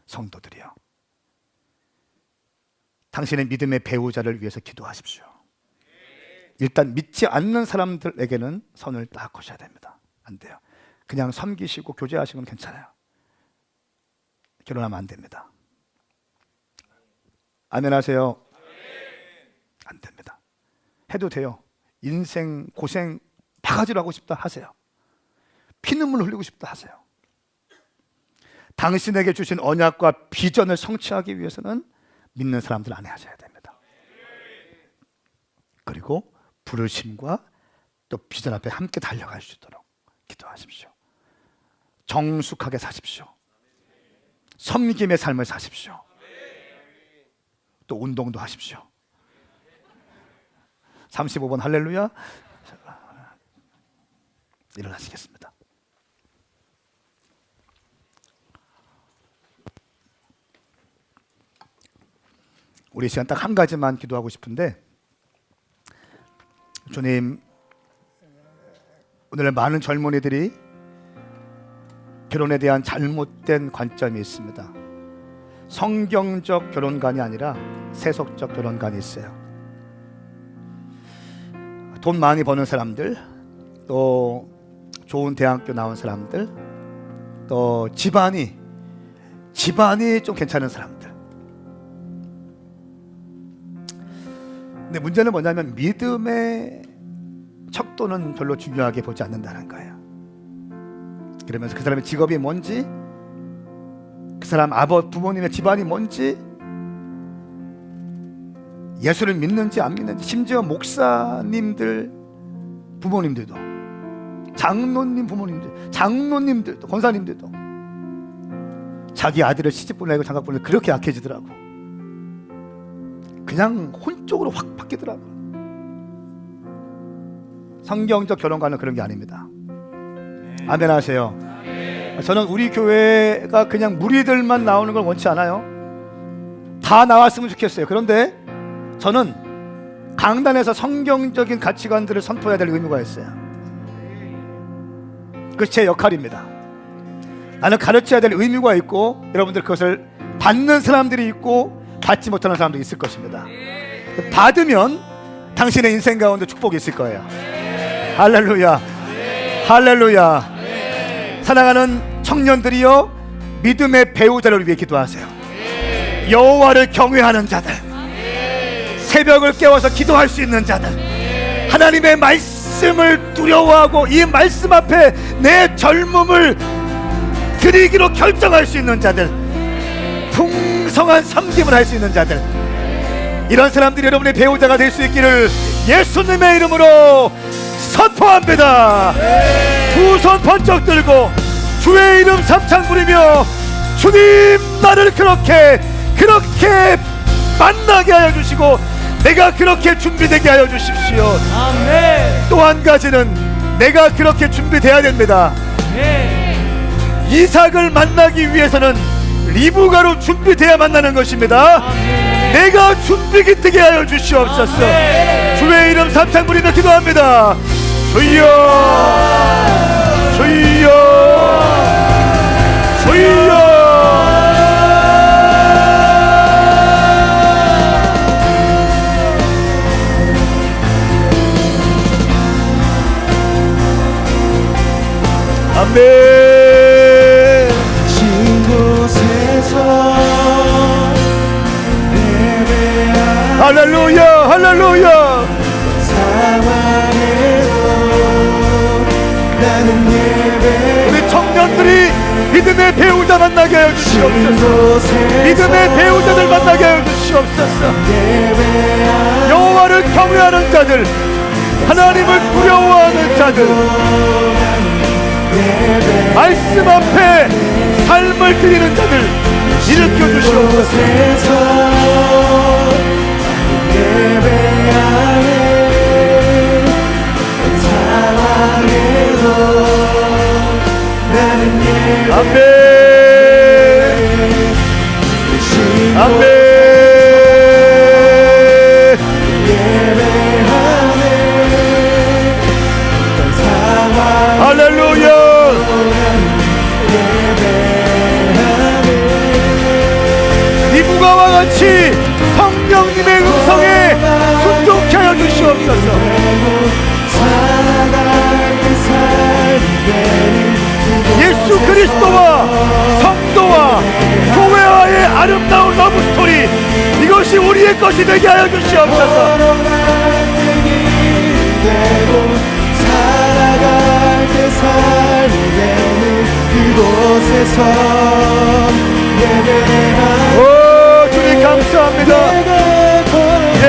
성도들이요, 당신의 믿음의 배우자를 위해서 기도하십시오. 일단 믿지 않는 사람들에게는 선을 딱 거셔야 됩니다. 안 돼요. 그냥 섬기시고 교제하시면 괜찮아요. 결혼하면 안 됩니다. 아멘 하세요. 안 됩니다. 해도 돼요. 인생 고생 바가지로 하고 싶다 하세요. 피눈물 흘리고 싶다 하세요. 당신에게 주신 언약과 비전을 성취하기 위해서는 믿는 사람들 안에 하셔야 됩니다. 그리고 부르심과 또 비전 앞에 함께 달려갈 수 있도록 기도하십시오. 정숙하게 사십시오. 섬김의 삶을 사십시오. 또 운동도 하십시오. 35번 할렐루야. 일어나시겠습니다. 우리 시간 딱 한 가지만 기도하고 싶은데, 주님, 오늘 많은 젊은이들이 결혼에 대한 잘못된 관점이 있습니다. 성경적 결혼관이 아니라 세속적 결혼관이 있어요. 돈 많이 버는 사람들, 또 좋은 대학교 나온 사람들, 또 집안이 좀 괜찮은 사람들. 근데 문제는 뭐냐면 믿음의 척도는 별로 중요하게 보지 않는다는 거예요. 그러면서 그 사람의 직업이 뭔지, 그 사람 부모님의 집안이 뭔지, 예수를 믿는지 안 믿는지, 심지어 목사님들 부모님들도, 장로님 부모님들, 장로님들도, 권사님들도 자기 아들을 시집 보내고 장가 보내고 그렇게 약해지더라고. 그냥 혼쪽으로 확 바뀌더라고. 성경적 결혼관은 그런 게 아닙니다. 아멘 하세요. 저는 우리 교회가 그냥 무리들만 나오는 걸 원치 않아요. 다 나왔으면 좋겠어요. 그런데 저는 강단에서 성경적인 가치관들을 선포해야 될 의무가 있어요. 그것이 제 역할입니다. 나는 가르쳐야 될 의무가 있고, 여러분들 그것을 받는 사람들이 있고 받지 못하는 사람도 있을 것입니다. 받으면 당신의 인생 가운데 축복이 있을 거예요. 할렐루야, 할렐루야. 사랑하는 청년들이여, 믿음의 배우자를 위해 기도하세요. 여호와를 경외하는 자들, 새벽을 깨워서 기도할 수 있는 자들, 하나님의 말씀을 두려워하고 이 말씀 앞에 내 젊음을 드리기로 결정할 수 있는 자들, 풍성한 섬김을 할 수 있는 자들, 이런 사람들이 여러분의 배우자가 될 수 있기를 예수님의 이름으로 선포합니다. 두 손 번쩍 들고 주의 이름 삼창 부리며, 주님, 나를 그렇게 만나게 하여 주시고 내가 그렇게 준비되게 하여 주십시오. 아멘. 또 한 가지는 내가 그렇게 준비돼야 됩니다. 네. 이삭을 만나기 위해서는 리브가로 준비돼야 만나는 것입니다. 아멘. 내가 준비기 되게 하여 주시옵소서. 아멘. 주의 이름 삼창 부리며 기도합니다. 주여, 주여, 주여. 아멘. 곳에서 할렐루야, 할렐루야. 우리 청년들이 믿음의 배우자 만나게 하여 주시옵소서. 믿음의 배우자들 만나게 하여 주시옵소서. 여호와를 경외하는 자들, 하나님을 두려워하는 자들, 말씀 앞에 삶을 드리는 자들 일으켜 주시옵소서. 아멘, 아멘. 할렐루야. 누가와 같이 성령님의 음성에 순종케 하여 주시옵소서. 예수 그리스도와 성도와 교회와의 아름다운 러브 스토리, 이것이 우리의 것이 되게 하여 주시옵소서. 살아갈 때 살게는 그곳에서 예배하는 오 주님 감사합니다. 예.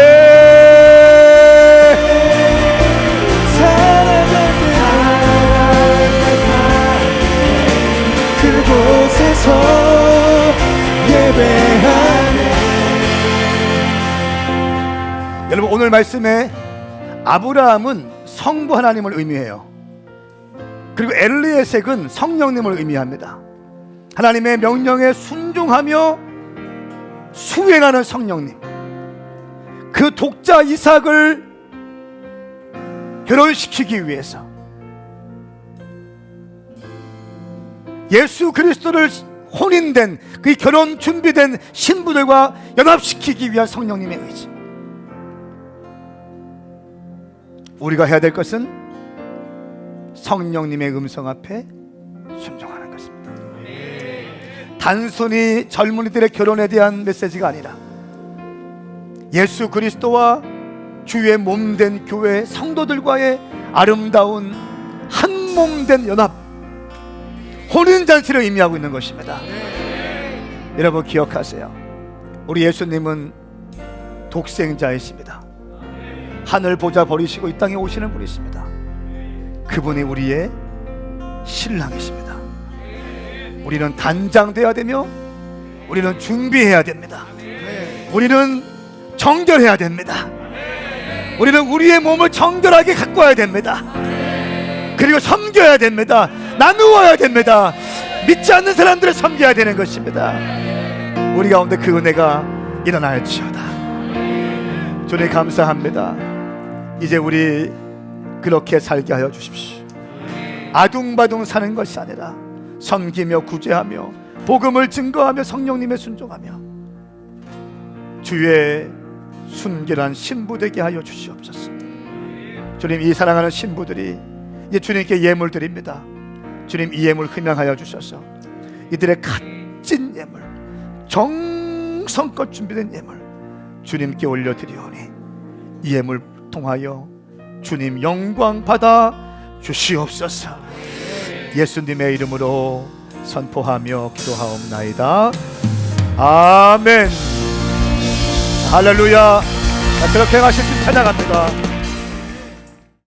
그곳에서 예배하네. 여러분, 오늘 말씀에 아브라함은 성부 하나님을 의미해요. 그리고 엘리에섹은 성령님을 의미합니다. 하나님의 명령에 순종하며 수행하는 성령님, 그 독자 이삭을 결혼시키기 위해서 예수 그리스도를 혼인된 그 결혼 준비된 신부들과 연합시키기 위한 성령님의 의지. 우리가 해야 될 것은 성령님의 음성 앞에 순종하는 것입니다. 단순히 젊은이들의 결혼에 대한 메시지가 아니라 예수 그리스도와 주의 몸된 교회 성도들과의 아름다운 한몸된 연합, 혼인잔치를 의미하고 있는 것입니다. 여러분 기억하세요. 우리 예수님은 독생자이십니다. 하늘 보좌 버리시고 이 땅에 오시는 분이십니다. 그분이 우리의 신랑이십니다. 우리는 단장되어야 되며 우리는 준비해야 됩니다. 우리는 정결해야 됩니다. 우리는 우리의 몸을 정결하게 갖고 와야 됩니다. 그리고 섬겨야 됩니다. 나누어야 됩니다. 믿지 않는 사람들을 섬겨야 되는 것입니다. 우리 가운데 그 은혜가 일어날지어다. 주님 감사합니다. 이제 우리 그렇게 살게 하여 주십시오. 아둥바둥 사는 것이 아니라 섬기며 구제하며 복음을 증거하며 성령님의 순종하며 주의 순결한 신부 되게 하여 주시옵소서. 주님, 이 사랑하는 신부들이 이제 주님께 예물 드립니다. 주님, 이 예물 흠양하여 주셔서 이들의 값진 예물, 정성껏 준비된 예물 주님께 올려드리오니 이 예물 통하여 주님 영광 받아 주시옵소서. 예수님의 이름으로 선포하며 기도하옵나이다. 아멘. 할렐루야. 그렇게 하실 줄 찬양합니다.